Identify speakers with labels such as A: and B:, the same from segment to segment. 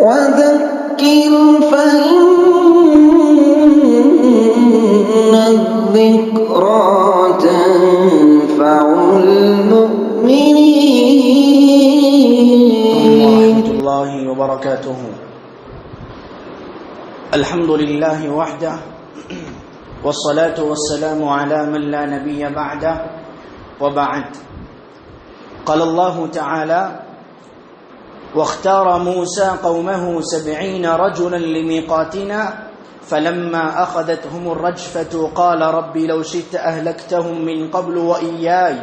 A: وذكر فإن الذكرى تنفع المؤمنين.
B: ورحمة الله وبركاته. الحمد لله وحده والصلاة والسلام على من لا نبي بعده وبعد. قال الله تعالى: واختار موسى قومه 70 رجلا لميقاتنا فلما أخذتهم الرجفة قال رب لو شئت أهلكتهم من قبل وإياي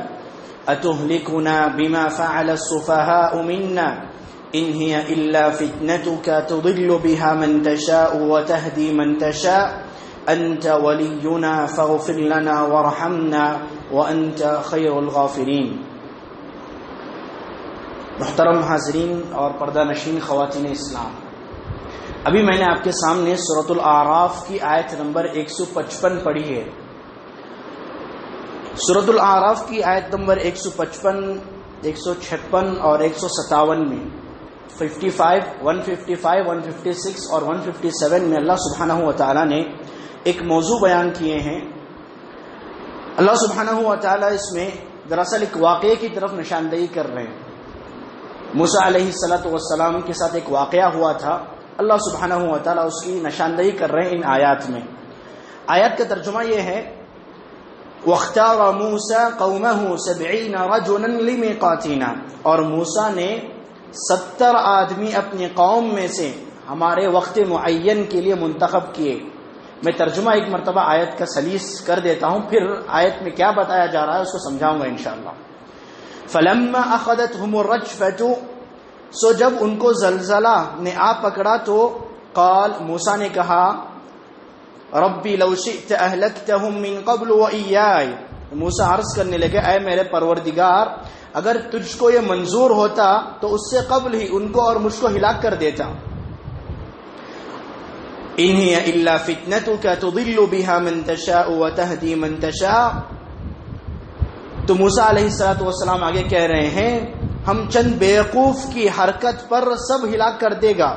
B: أتهلكنا بما فعل السفهاء منا إن هي إلا فتنتك تضل بها من تشاء وتهدي من تشاء أنت ولينا فاغفر لنا وارحمنا وأنت خير الغافرين. محترم حاضرین اور پردہ نشین خواتین اسلام، ابھی میں نے آپ کے سامنے سورۃ الاعراف کی آیت نمبر 155 پڑھی ہے. سورۃ الاعراف کی آیت نمبر 155، 156 اور 157 میں 55، 155، 156 اور 157 میں اللہ سبحانہ و تعالیٰ نے ایک موضوع بیان کیے ہیں. اللہ سبحانہ و تعالیٰ اس میں دراصل ایک واقعے کی طرف نشاندہی کر رہے ہیں. موسیٰ علیہ السلام کے ساتھ ایک واقعہ ہوا تھا، اللہ سبحانہ و تعالیٰ اس کی نشاندہی کر رہے ہیں ان آیات میں. آیات کا ترجمہ یہ ہے: وَاخْتَارَ مُوسَىٰ قَوْمَهُ 70 رَجُلًا لِمِيقَاتِنَا، اور موسیٰ نے 70 آدمی اپنی قوم میں سے ہمارے وقت معین کے لیے منتخب کیے. میں ترجمہ ایک مرتبہ آیت کا سلیس کر دیتا ہوں، پھر آیت میں کیا بتایا جا رہا ہے اس کو سمجھاؤں گا انشاءاللہ. فلما اخذتهم الرجفة، سو جب ان کو زلزلہ نے آ پکڑا تو قال، موسیٰ نے کہا، ربی لو شئت اہلکتهم من قبل وإیاي، موسیٰ عرض کرنے لگے اے میرے پروردگار، اگر تجھ کو یہ منظور ہوتا تو اس سے قبل ہی ان کو اور مجھ کو ہلاک کر دیتا. ان هي الا فتنتك تضل بها من تشاء وتهدي من تشاء. تو موسیٰ علیہ السلام آگے کہہ رہے ہیں ہم چند بیوقوف کی حرکت پر سب ہلاک کر دے گا.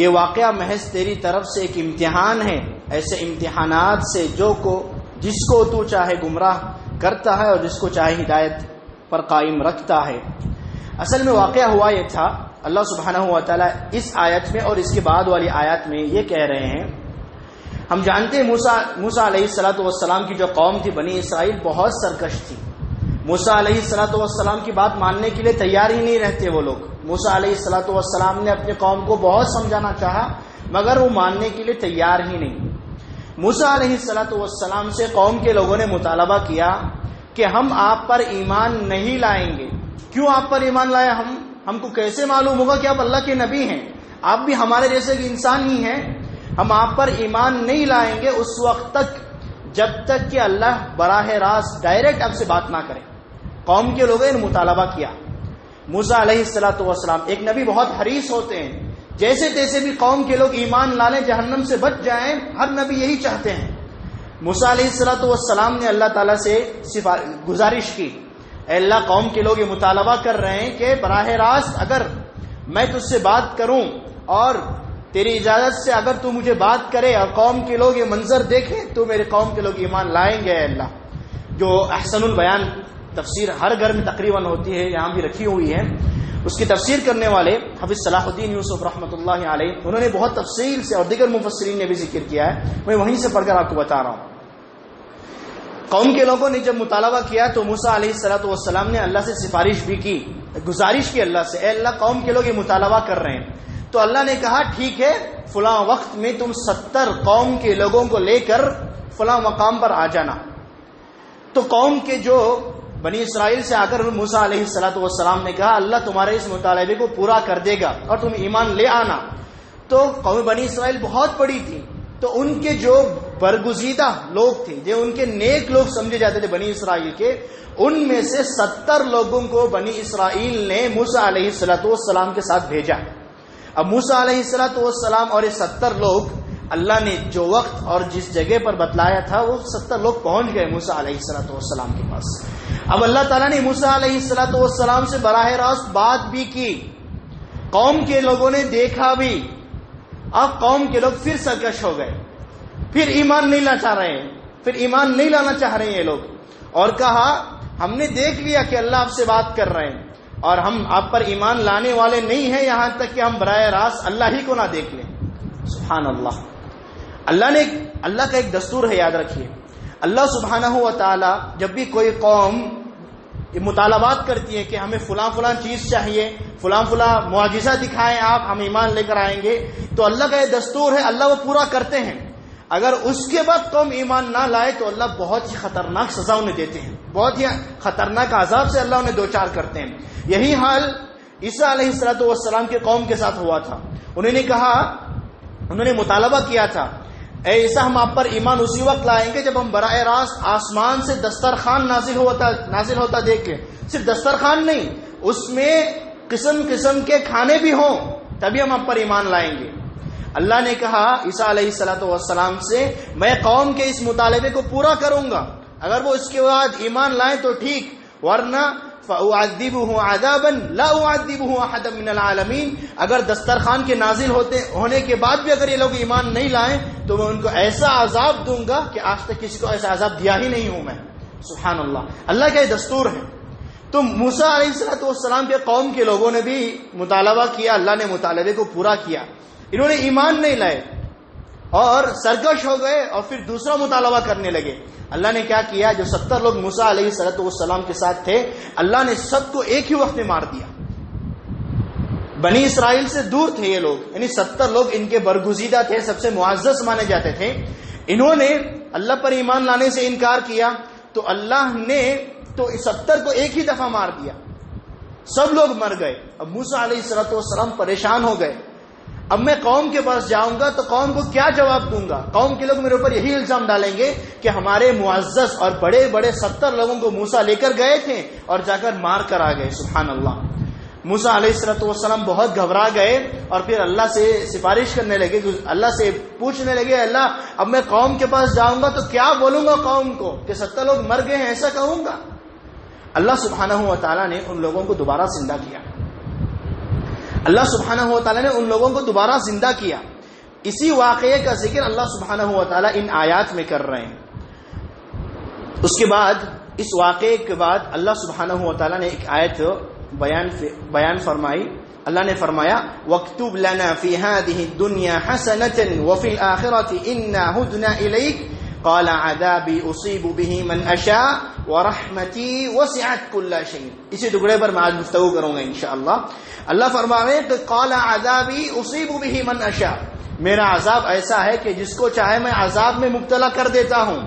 B: یہ واقعہ محض تیری طرف سے ایک امتحان ہے، ایسے امتحانات سے جس کو تو چاہے گمراہ کرتا ہے اور جس کو چاہے ہدایت پر قائم رکھتا ہے. اصل میں واقعہ ہوا یہ تھا، اللہ سبحانہ و تعالیٰ اس آیت میں اور اس کے بعد والی آیات میں یہ کہہ رہے ہیں، ہم جانتے ہیں موسیٰ علیہ السلام کی جو قوم تھی بنی اسرائیل بہت سرکش تھی. موسیٰ علیہ السلام کی بات ماننے کے لیے تیار ہی نہیں رہتے وہ لوگ. موسیٰ علیہ السلام نے اپنی قوم کو بہت سمجھانا چاہا مگر وہ ماننے کے لیے تیار ہی نہیں. موسیٰ علیہ السلام سے قوم کے لوگوں نے مطالبہ کیا کہ ہم آپ پر ایمان نہیں لائیں گے. کیوں آپ پر ایمان لائے؟ ہم کو کیسے معلوم ہوگا کہ آپ اللہ کے نبی ہیں؟ آپ بھی ہمارے جیسے انسان ہی ہیں. ہم آپ پر ایمان نہیں لائیں گے اس وقت تک جب تک کہ اللہ براہ راست ڈائریکٹ آپ سے بات نہ کرے. قوم کے لوگوں نے مطالبہ کیا. موسیٰ علیہ السلام ایک نبی بہت حریص ہوتے ہیں، جیسے تیسے بھی قوم کے لوگ ایمان لا لیں، جہنم سے بچ جائیں، ہر نبی یہی چاہتے ہیں. موسیٰ علیہ السلام نے اللہ تعالیٰ سے گزارش کی، اے اللہ قوم کے لوگ یہ مطالبہ کر رہے ہیں کہ براہ راست اگر میں تجھ سے بات کروں اور تیری اجازت سے اگر تو مجھے بات کرے اور قوم کے لوگ یہ منظر دیکھیں تو میرے قوم کے لوگ ایمان لائیں گے. اے اللہ، جو احسن البیان تفسیر ہر گھر میں تقریباً ہوتی ہے، یہاں بھی رکھی ہوئی ہے، اس کی تفسیر کرنے والے حافظ صلاح الدین یوسف رحمۃ اللہ علیہ انہوں نے بہت تفصیل سے اور دیگر مفسرین نے بھی ذکر کیا ہے، میں وہیں سے پڑھ کر آپ کو بتا رہا ہوں. قوم کے لوگوں نے جب مطالبہ کیا تو موسیٰ علیہ السلام نے اللہ سے سفارش بھی کی، گزارش کی اللہ سے، اے اللہ قوم کے لوگ یہ مطالبہ کر رہے ہیں. تو اللہ نے کہا ٹھیک ہے، فلاں وقت میں تم 70 قوم کے لوگوں کو لے کر فلاں مقام پر آ جانا. تو قوم کے جو بنی اسرائیل سے آ کر موسیٰ علیہ السلام نے کہا اللہ تمہارے اس مطالبے کو پورا کر دے گا اور تم ایمان لے آنا. تو قوم بنی اسرائیل بہت بڑی تھی، تو ان کے جو برگزیدہ لوگ تھے، جو ان کے نیک لوگ سمجھے جاتے تھے بنی اسرائیل کے، ان میں سے 70 لوگوں کو بنی اسرائیل نے موسیٰ علیہ السلام کے ساتھ بھیجا. اب موسیٰ علیہ السلام اور یہ 70 لوگ اللہ نے جو وقت اور جس جگہ پر بتلایا تھا وہ 70 لوگ پہنچ گئے موسیٰ علیہ السلام کے پاس. اب اللہ تعالیٰ نے موسیٰ علیہ السلام سے براہ راست بات بھی کی. قوم کے لوگوں نے دیکھا بھی، اب قوم کے لوگ پھر سرکش ہو گئے، پھر ایمان نہیں لانا چاہ رہے ہیں، پھر ایمان نہیں لانا چاہ رہے ہیں یہ لوگ، اور کہا ہم نے دیکھ لیا کہ اللہ آپ سے بات کر رہے ہیں اور ہم آپ پر ایمان لانے والے نہیں ہیں یہاں تک کہ ہم براہ راست اللہ ہی کو نہ دیکھ لیں۔ سبحان اللہ۔ اللہ کا ایک دستور ہے، یاد رکھیے، اللہ سبحانہ و تعالی جب بھی کوئی قوم مطالبات کرتی ہے کہ ہمیں فلاں فلاں چیز چاہیے، فلاں فلاں معجزہ دکھائیں آپ، ہم ایمان لے کر آئیں گے، تو اللہ کا یہ دستور ہے، اللہ وہ پورا کرتے ہیں۔ اگر اس کے بعد قوم ایمان نہ لائے تو اللہ بہت ہی خطرناک سزا انہیں دیتے ہیں، بہت ہی خطرناک عذاب سے اللہ انہیں دوچار کرتے ہیں۔ یہی حال عیسیٰ علیہ السلام کے قوم کے ساتھ ہوا تھا۔ انہوں نے مطالبہ کیا تھا، اے عیسیٰ ہم آپ پر ایمان اسی وقت لائیں گے جب ہم براہ راست آسمان سے دسترخوان نازل ہوتا دیکھیں، صرف دسترخوان نہیں، اس میں قسم قسم کے کھانے بھی ہوں، تبھی ہم آپ پر ایمان لائیں گے۔ اللہ نے کہا عیسیٰ علیہ السلام سے، میں قوم کے اس مطالبے کو پورا کروں گا، اگر وہ اس کے بعد ایمان لائیں تو ٹھیک، ورنہ فَأُعَذِّبُهُ عَذَابًا لَا أُعَذِّبُهُ أَحَدًا مِنَ الْعَالَمِينَ، اگر دسترخوان کے نازل ہونے کے بعد بھی اگر یہ لوگ ایمان نہیں لائیں تو میں ان کو ایسا عذاب دوں گا کہ آج تک کسی کو ایسا عذاب دیا ہی نہیں ہوں میں۔ سبحان اللہ، اللہ کا یہ دستور ہے۔ تو موسیٰ علیہ السلام کے قوم کے لوگوں نے بھی مطالبہ کیا، اللہ نے مطالبے کو پورا کیا، انہوں نے ایمان نہیں لائے اور سرکش ہو گئے اور پھر دوسرا مطالبہ کرنے لگے۔ اللہ نے کیا کیا، جو 70 لوگ موسیٰ علیہ السلام کے ساتھ تھے، اللہ نے سب کو ایک ہی وقت میں مار دیا۔ بنی اسرائیل سے دور تھے یہ لوگ، یعنی 70 لوگ ان کے برگزیدہ تھے، سب سے معزز مانے جاتے تھے۔ انہوں نے اللہ پر ایمان لانے سے انکار کیا تو اللہ نے تو 70 کو ایک ہی دفعہ مار دیا، سب لوگ مر گئے۔ اب موسیٰ علیہ السلام پریشان ہو گئے، اب میں قوم کے پاس جاؤں گا تو قوم کو کیا جواب دوں گا؟ قوم کے لوگ میرے اوپر یہی الزام ڈالیں گے کہ ہمارے معزز اور بڑے بڑے 70 لوگوں کو موسیٰ لے کر گئے تھے اور جا کر مار کر آ گئے۔ سبحان اللہ۔ موسیٰ علیہ السلام بہت گھبرا گئے اور پھر اللہ سے سفارش کرنے لگے، اللہ سے پوچھنے لگے، اللہ اب میں قوم کے پاس جاؤں گا تو کیا بولوں گا قوم کو کہ 70 لوگ مر گئے ہیں، ایسا کہوں گا؟ اللہ سبحانہ و تعالیٰ نے ان لوگوں کو دوبارہ زندہ کیا، اللہ سبحانہ و تعالیٰ نے ان لوگوں کو دوبارہ زندہ کیا۔ اسی واقعے کا ذکر اللہ سبحانہ و تعالیٰ ان آیات میں کر رہے ہیں۔ اس کے بعد، اس واقعے کے بعد اللہ سبحانہ و تعالیٰ نے ایک آیت بیان فرمائی۔ اللہ نے فرمایا وَاكْتُبْ لَنَا فِي هَذِهِ الدُّنْيَا حَسَنَةً وَفِي الْآخِرَةِ إِنَّا هُدْنَا إِلَيْكَ قال عذابی اصیب به من اشاء ورحمتی وسعت کل شیء۔ اسی ٹکڑے پر میں آج گفتگو کروں گا انشاءاللہ۔ اللہ فرما رہے ہیں کہ قال عذابی اصیب به من اشاء، میرا عذاب ایسا ہے کہ جس کو چاہے میں عذاب میں مبتلا کر دیتا ہوں۔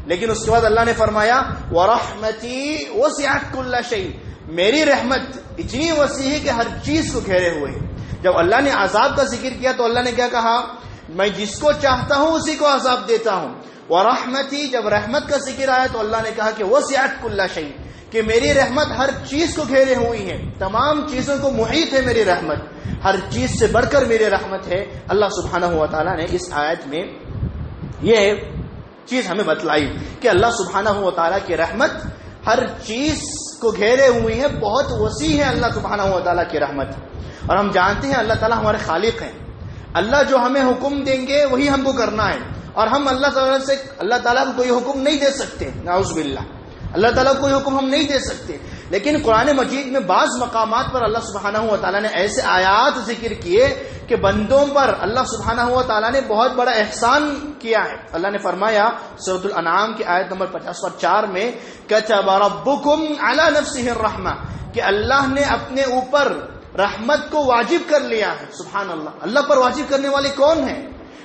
B: لیکن اس کے بعد اللہ نے فرمایا ورحمتی وسعت کل شیء، میری رحمت اتنی وسیع ہے کہ ہر چیز کو گھیرے ہوئے۔ جب اللہ نے عذاب کا ذکر کیا تو اللہ نے کیا کہا؟ میں جس کو چاہتا ہوں اسی کو عذاب دیتا ہوں۔ ورحمتی، جب رحمت کا ذکر آیا تو اللہ نے کہا کہ وسعت کل شیء، کہ میری رحمت ہر چیز کو گھیرے ہوئی ہے، تمام چیزوں کو محیط ہے میری رحمت، ہر چیز سے بڑھ کر میری رحمت ہے۔ اللہ سبحانہ و تعالیٰ نے اس آیت میں یہ چیز ہمیں بتلائی کہ اللہ سبحانہ و تعالیٰ کی رحمت ہر چیز کو گھیرے ہوئی ہے، بہت وسیع ہے اللہ سبحانہ و تعالیٰ کی رحمت۔ اور ہم جانتے ہیں اللہ تعالیٰ ہمارے خالق ہیں، اللہ جو ہمیں حکم دیں گے وہی ہم کو کرنا ہے، اور ہم اللہ تعالیٰ کو کوئی حکم نہیں دے سکتے، نعوذ باللہ، اللہ تعالیٰ کو کوئی حکم ہم نہیں دے سکتے۔ لیکن قرآن مجید میں بعض مقامات پر اللہ سبحانہ و تعالیٰ نے ایسے آیات ذکر کیے کہ بندوں پر اللہ سبحانہ و تعالیٰ نے بہت بڑا احسان کیا ہے۔ اللہ نے فرمایا سورۃ الانعام کی آیت نمبر 54 میں کتب ربکم علی نفسہ الرحمہ، کہ اللہ نے اپنے اوپر رحمت کو واجب کر لیا ہے۔ سبحان اللہ، اللہ پر واجب کرنے والے کون ہیں؟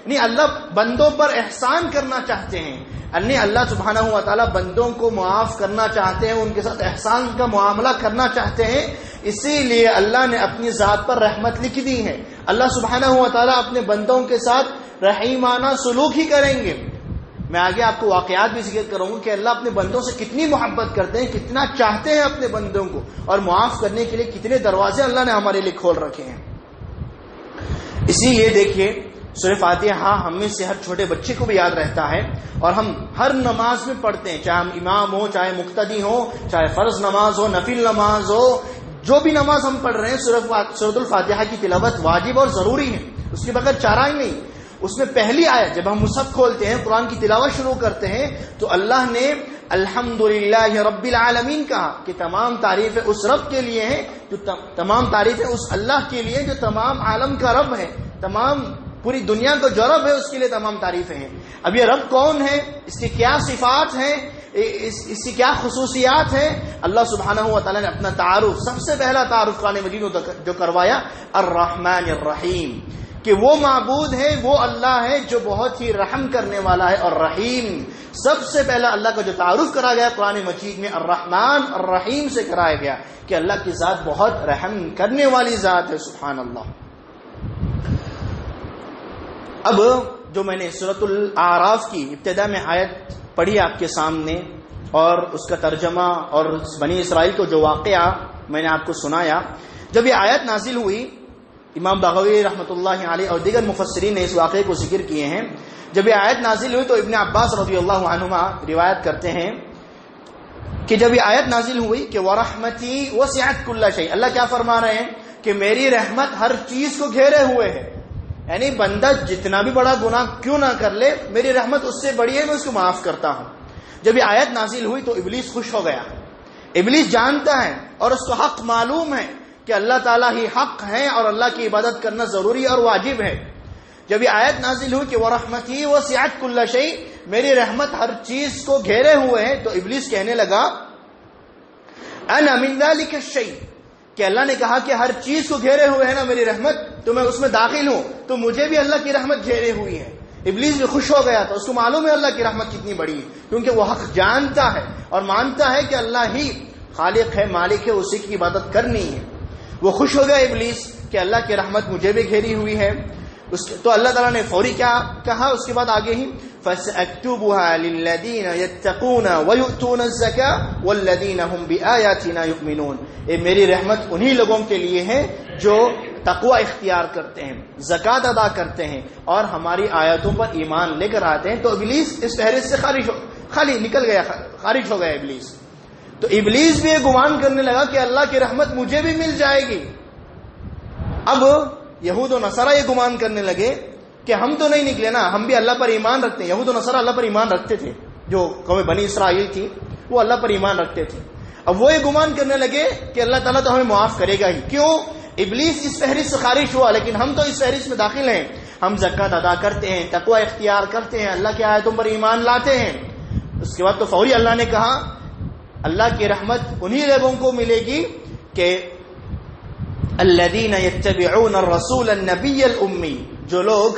B: نہیں، اللہ بندوں پر احسان کرنا چاہتے ہیں، یعنی اللہ سبحانہ و تعالیٰ بندوں کو معاف کرنا چاہتے ہیں، ان کے ساتھ احسان کا معاملہ کرنا چاہتے ہیں، اسی لیے اللہ نے اپنی ذات پر رحمت لکھ دی ہے۔ اللہ سبحانہ و تعالیٰ اپنے بندوں کے ساتھ رحیمانہ سلوک ہی کریں گے۔ میں آگے آپ کو واقعات بھی ذکر کروں گا کہ اللہ اپنے بندوں سے کتنی محبت کرتے ہیں، کتنا چاہتے ہیں اپنے بندوں کو، اور معاف کرنے کے لیے کتنے دروازے اللہ نے ہمارے لیے کھول رکھے ہیں۔ اسی لیے دیکھیے سورہ فاتحہ ہم میں سے ہر چھوٹے بچے کو بھی یاد رہتا ہے، اور ہم ہر نماز میں پڑھتے ہیں، چاہے ہم امام ہو، چاہے مقتدی ہو، چاہے فرض نماز ہو، نفل نماز ہو، جو بھی نماز ہم پڑھ رہے ہیں سورۃ الفاتحہ کی تلاوت واجب اور ضروری ہے، اس کے بغیر چارہ ہی نہیں۔ اس میں پہلی آیت جب ہم مصحف کھولتے ہیں، قرآن کی تلاوت شروع کرتے ہیں، تو اللہ نے الحمدللہ رب العالمین کہا کہ تمام تعریفیں اس رب کے لیے ہیں، جو تمام تعریفیں اس اللہ کے لیے جو تمام عالم کا رب ہے، تمام پوری دنیا کو جو رب ہے اس کے لیے تمام تعریفیں ہیں۔ اب یہ رب کون ہے، اس کی کیا صفات ہیں، اس کی کیا خصوصیات ہیں؟ اللہ سبحانہ و تعالیٰ نے اپنا تعارف، سب سے پہلا تعارف قرآن مجید میں جو کروایا، الرحمن الرحیم، کہ وہ معبود ہے، وہ اللہ ہے جو بہت ہی رحم کرنے والا ہے، اور رحیم سب سے پہلا اللہ کا جو تعارف کرا گیا قرآن مجید میں الرحمن الرحیم سے کرایا گیا کہ اللہ کی ذات بہت رحم کرنے والی ذات ہے، سبحان اللہ۔ اب جو میں نے سورۃ الاعراف کی ابتدا میں آیت پڑھی آپ کے سامنے، اور اس کا ترجمہ اور بنی اسرائیل کو جو واقعہ میں نے آپ کو سنایا، جب یہ آیت نازل ہوئی، امام بغوی رحمۃ اللہ علیہ اور دیگر مفسرین نے اس واقعے کو ذکر کیے ہیں، جب یہ آیت نازل ہوئی تو ابن عباس رضی اللہ عنہما روایت کرتے ہیں کہ جب یہ آیت نازل ہوئی کہ وَرَحْمَتِي وَسِعَتْ كُلَّ شَيْءٍ، اللہ کیا فرما رہے ہیں کہ میری رحمت ہر چیز کو گھیرے ہوئے ہے، یعنی بندہ جتنا بھی بڑا گناہ کیوں نہ کر لے، میری رحمت اس سے بڑی ہے، میں اس کو معاف کرتا ہوں۔ جب یہ آیت نازل ہوئی تو ابلیس خوش ہو گیا۔ ابلیس جانتا ہے اور اس کو حق معلوم ہے کہ اللہ تعالیٰ ہی حق ہے اور اللہ کی عبادت کرنا ضروری اور واجب ہے۔ جب یہ آیت نازل ہوئی کہ وَرَحْمَتِي وَسِعَتْ كُلَّ شَيْءٍ، میری رحمت ہر چیز کو گھیرے ہوئے ہے، تو ابلیس کہنے لگا أَنَا مِن ذَلِكَ الشَّيْءِ، کہ اللہ نے کہا کہ ہر چیز کو گھیرے ہوئے ہے نا میری رحمت، تو میں اس میں داخل ہوں، تو مجھے بھی اللہ کی رحمت گھیرے ہوئی ہے۔ ابلیس بھی خوش ہو گیا، تو اس کو معلوم ہے اللہ کی رحمت کتنی بڑی ہے، کیونکہ وہ حق جانتا ہے اور مانتا ہے کہ اللہ ہی خالق ہے، مالک ہے، اسی کی عبادت کرنی ہے۔ وہ خوش ہو گیا ابلیس کہ اللہ کی رحمت مجھے بھی گھیری ہوئی ہے۔ تو اللہ تعالیٰ نے فوری کیا کہا اس کے بعد آگے ہی فَسَأَكْتُبُهَا لِلَّذِينَ يَتَّقُونَ وَيُؤْتُونَ الزَّكَاةَ وَالَّذِينَ هُمْ بِآيَاتِنَا يُؤْمِنُونَ، یہ میری رحمت انہی لوگوں کے لیے ہے جو تقوی اختیار کرتے ہیں، زکوٰۃ ادا کرتے ہیں اور ہماری آیاتوں پر ایمان لے کر آتے ہیں۔ تو ابلیس اس فہرست سے خارج ہو گیا ابلیس۔ تو ابلیس بھی یہ گمان کرنے لگا کہ اللہ کی رحمت مجھے بھی مل جائے گی۔ اب یہود و نصارہ یہ گمان کرنے لگے کہ ہم تو نہیں نکلے نا، ہم بھی اللہ پر ایمان رکھتے ہیں۔ یہود و نصارہ اللہ پر ایمان رکھتے تھے، جو قوم بنی اسرائیل تھی وہ اللہ پر ایمان رکھتے تھے۔ اب وہ یہ گمان کرنے لگے کہ اللہ تعالیٰ تو ہمیں معاف کرے گا ہی، کیوں؟ ابلیس اس فہرست سے خارج ہوا، لیکن ہم تو اس فہرست میں داخل ہیں، ہم زکوٰۃ ادا کرتے ہیں، تقوی اختیار کرتے ہیں، اللہ کی آیتوں پر ایمان لاتے ہیں۔ اس کے بعد تو فوری اللہ نے کہا اللہ کی رحمت انہی لوگوں کو ملے گی کہ الذین یتبعون الرسول النبی الامی، جو لوگ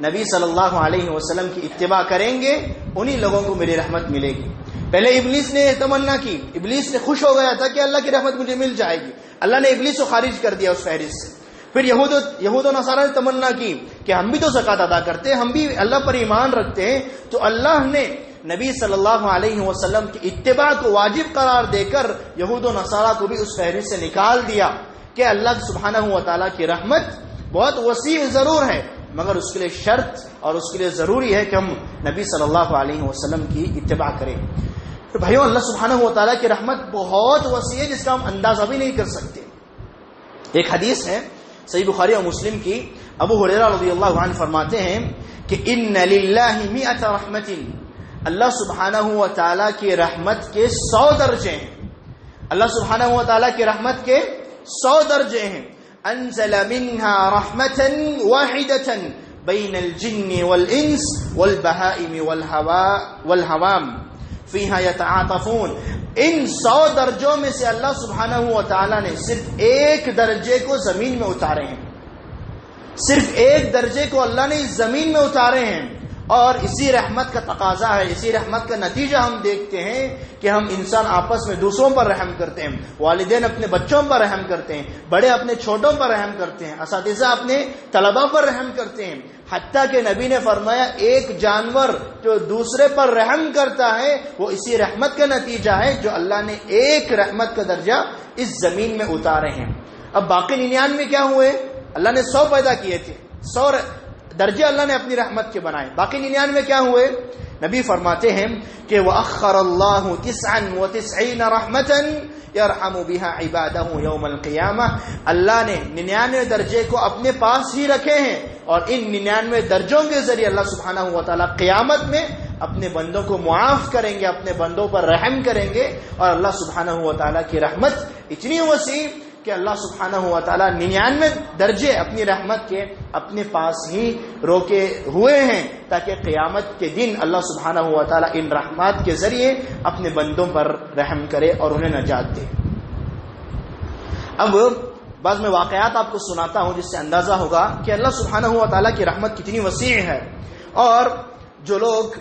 B: نبی صلی اللہ علیہ وسلم کی اتباع کریں گے انہی لوگوں کو میری رحمت ملے گی۔ پہلے ابلیس نے تمنا کی، ابلیس نے خوش ہو گیا تھا کہ اللہ کی رحمت مجھے مل جائے گی، اللہ نے ابلیس کو خارج کر دیا اس فہرست سے۔ پھر یہود و نصارہ نے تمنا کی کہ ہم بھی تو زکوٰۃ ادا کرتے ہیں، ہم بھی اللہ پر ایمان رکھتے ہیں، تو اللہ نے نبی صلی اللہ علیہ وسلم کی اتباع کو واجب قرار دے کر یہود و نصارہ کو بھی اس فہرست سے نکال دیا کہ اللہ سبحانہ و تعالیٰ کی رحمت بہت وسیع ضرور ہے، مگر اس کے لیے شرط اور اس کے لیے ضروری ہے کہ ہم نبی صلی اللہ علیہ وسلم کی اتباع کریں۔ تو بھائیو، اللہ سبحانہ و تعالیٰ کی رحمت بہت وسیع ہے جس کا ہم اندازہ بھی نہیں کر سکتے۔ ایک حدیث ہے صحیح بخاری اور مسلم کی، ابو ہریرہ رضی اللہ عنہ فرماتے ہیں کہ ان للہ مئۃ رحمۃ، اللہ سبحانہ و تعالیٰ کی رحمت کے 100 درجے ہیں، اللہ سبحانہ و تعالیٰ کی رحمت کے 100 درجے ہیں۔ انزل منها رحمة واحدة بين الجن والانس والبهائم والهوام فيها يتعاطفون، ان 100 درجوں میں سے اللہ سبحانہ و تعالیٰ نے صرف ایک درجے کو زمین میں اتارے ہیں، صرف ایک درجے کو اللہ نے اس زمین میں اتارے ہیں، اور اسی رحمت کا تقاضا ہے، اسی رحمت کا نتیجہ ہم دیکھتے ہیں کہ ہم انسان آپس میں دوسروں پر رحم کرتے ہیں، والدین اپنے بچوں پر رحم کرتے ہیں، بڑے اپنے چھوٹوں پر رحم کرتے ہیں، اساتذہ اپنے طلباء پر رحم کرتے ہیں، حتیٰ کہ نبی نے فرمایا ایک جانور جو دوسرے پر رحم کرتا ہے وہ اسی رحمت کا نتیجہ ہے جو اللہ نے ایک رحمت کا درجہ اس زمین میں اتارے ہیں۔ اب باقی 99 کیا ہوئے؟ اللہ نے 100 پیدا کیے تھے، 100 درجے اللہ نے اپنی رحمت کے بنائے، باقی 99 کیا ہوئے؟ نبی فرماتے ہیں کہ وَأَخَّرَ اللَّهُ 99 رَحْمَةً یرحم بها عبادہ یوم القیامہ. اللہ نے 99 درجے کو اپنے پاس ہی رکھے ہیں اور ان 99 درجوں کے ذریعے اللہ سبحانہ و تعالیٰ قیامت میں اپنے بندوں کو معاف کریں گے، اپنے بندوں پر رحم کریں گے. اور اللہ سبحانہ و تعالیٰ کی رحمت اتنی وسیع کہ اللہ سبحانہ و تعالیٰ 99 درجے اپنی رحمت کے اپنے پاس ہی روکے ہوئے ہیں تاکہ قیامت کے دن اللہ سبحانہ و تعالیٰ ان رحمات کے ذریعے اپنے بندوں پر رحم کرے اور انہیں نجات دے. اب بعض میں واقعات آپ کو سناتا ہوں جس سے اندازہ ہوگا کہ اللہ سبحانہ و تعالیٰ کی رحمت کتنی وسیع ہے. اور جو لوگ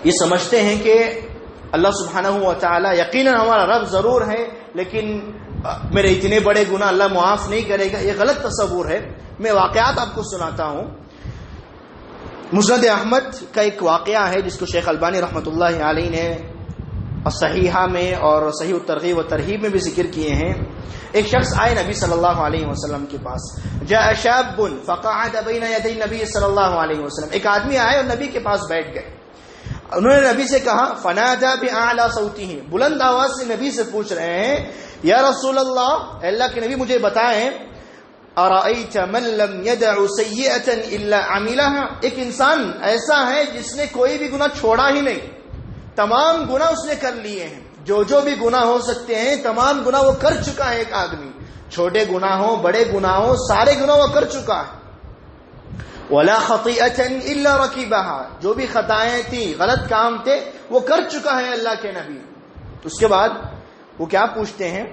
B: یہ سمجھتے ہیں کہ اللہ سبحانہ و تعالیٰ یقیناً ہمارا رب ضرور ہے لیکن میرے اتنے بڑے گناہ اللہ معاف نہیں کرے گا، یہ غلط تصور ہے. میں واقعات آپ کو سناتا ہوں. مسند احمد کا ایک واقعہ ہے جس کو شیخ البانی رحمۃ اللہ علیہ نے صحیحہ میں اور صحیح الترغیب و ترہیب میں بھی ذکر کیے ہیں. ایک شخص آئے نبی صلی اللہ علیہ وسلم کے پاس. جاء شاب فقعد بین یدی نبی صلی اللہ علیہ وسلم. ایک آدمی آئے اور نبی کے پاس بیٹھ گئے. انہوں نے نبی سے کہا فنادى باعلى صوته، بلند آواز سے نبی سے پوچھ رہے ہیں یا رسول اللہ کے نبی مجھے بتائیں ارأیت من لم يدع سیئة الا عملها. ایک انسان ایسا ہے جس نے کوئی بھی گناہ چھوڑا ہی نہیں، تمام گناہ اس نے کر لیے ہیں، جو بھی گناہ ہو سکتے ہیں تمام گناہ وہ کر چکا ہے. ایک آدمی چھوٹے گناہ ہو بڑے گناہ ہو سارے گناہ وہ کر چکا ہے. ولا خطیئة الا رکبها، جو بھی خطائیں تھیں غلط کام تھے وہ کر چکا ہے اللہ کے نبی. اس کے بعد وہ کیا پوچھتے ہیں،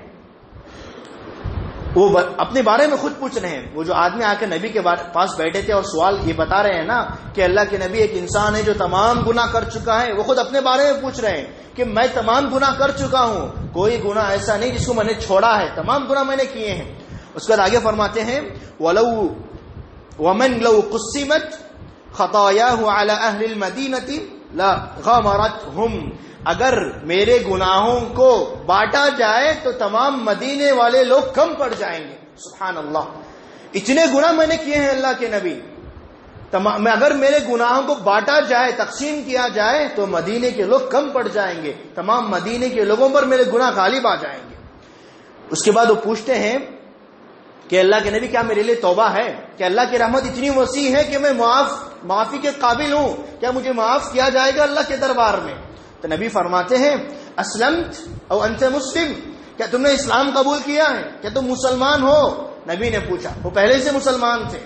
B: وہ اپنے بارے میں خود پوچھ رہے ہیں. وہ جو آدمی آ کے نبی کے پاس بیٹھے تھے اور سوال یہ بتا رہے ہیں نا کہ اللہ کے نبی ایک انسان ہے جو تمام گناہ کر چکا ہے، وہ خود اپنے بارے میں پوچھ رہے ہیں کہ میں تمام گناہ کر چکا ہوں، کوئی گناہ ایسا نہیں جس کو میں نے چھوڑا ہے، تمام گناہ میں نے کیے ہیں. اس کے بعد آگے فرماتے ہیں ومن لو قسمت خطاياه على اهل المدينه لا غمرتهم، اگر میرے گناہوں کو بانٹا جائے تو تمام مدینے والے لوگ کم پڑ جائیں گے. سبحان اللہ، اتنے گناہ میں نے کیے ہیں اللہ کے نبی. اگر میرے گناہوں کو بانٹا جائے تقسیم کیا جائے تو مدینے کے لوگ کم پڑ جائیں گے، تمام مدینے کے لوگوں پر میرے گناہ غالب آ جائیں گے. اس کے بعد وہ پوچھتے ہیں کہ اللہ کے نبی کیا میرے لیے توبہ ہے، کہ اللہ کی رحمت اتنی وسیع ہے کہ میں معافی کے قابل ہوں، کیا مجھے معاف کیا جائے گا اللہ کے دربار میں؟ تو نبی فرماتے ہیں اسلمت او انت مسلم، کیا تم نے اسلام قبول کیا ہے، کیا تم مسلمان ہو؟ نبی نے پوچھا، وہ پہلے سے مسلمان تھے.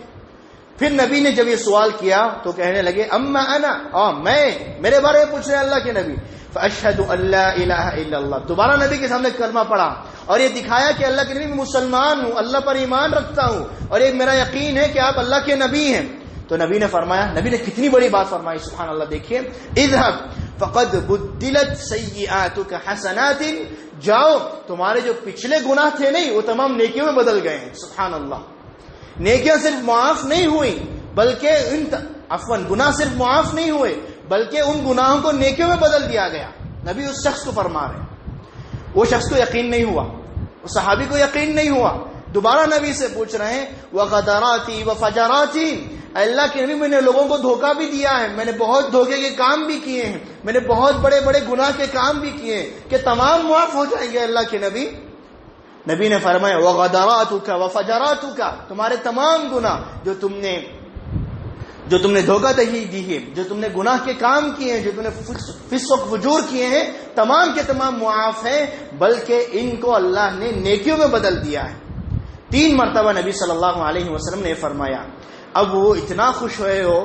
B: پھر نبی نے جب یہ سوال کیا تو کہنے لگے اما انا، میں، میرے بارے میں پوچھ رہے ہیں اللہ کے نبی. فاشهد ان لا الہ الا اللہ، دوبارہ نبی کے سامنے کلمہ پڑھا اور یہ دکھایا کہ اللہ کے نبی میں مسلمان ہوں، اللہ پر ایمان رکھتا ہوں اور ایک میرا یقین ہے کہ آپ اللہ کے نبی ہیں. تو نبی نے فرمایا، نبی نے کتنی بڑی بات فرمائی، سبحان اللہ. دیکھیے اذهب فقد بدلت سیئاتک حسنات، جاؤ تمہارے جو پچھلے گناہ تھے نہیں وہ تمام نیکیوں میں بدل گئے ہیں. سبحان اللہ، نیکیاں صرف معاف نہیں ہوئی بلکہ گناہ صرف معاف نہیں ہوئے بلکہ ان گناہوں کو نیکیوں میں بدل دیا گیا. نبی اس شخص کو فرما رہے ہیں. وہ شخص کو یقین نہیں ہوا، اس صحابی کو یقین نہیں ہوا. دوبارہ نبی سے پوچھ رہے ہیں وغدراتی وفجراتی، اللہ کے نبی میں نے لوگوں کو دھوکہ بھی دیا ہے، میں نے بہت دھوکے کے کام بھی کیے ہیں، میں نے بہت بڑے بڑے گناہ کے کام بھی کیے ہیں، کہ تمام معاف ہو جائیں گے اللہ کے نبی؟ نبی نے فرمایا وغدراتک وفجراتک، تمہارے تمام گناہ جو تم نے دھوکہ دہی دی ہے، جو تم نے گناہ کے کام کیے ہیں، جو تم نے فسق فجور کیے ہیں، تمام کے تمام معاف ہیں، بلکہ ان کو اللہ نے نیکیوں میں بدل دیا ہے. 3 مرتبہ نبی صلی اللہ علیہ وسلم نے فرمایا. اب وہ اتنا خوش ہوئے ہو،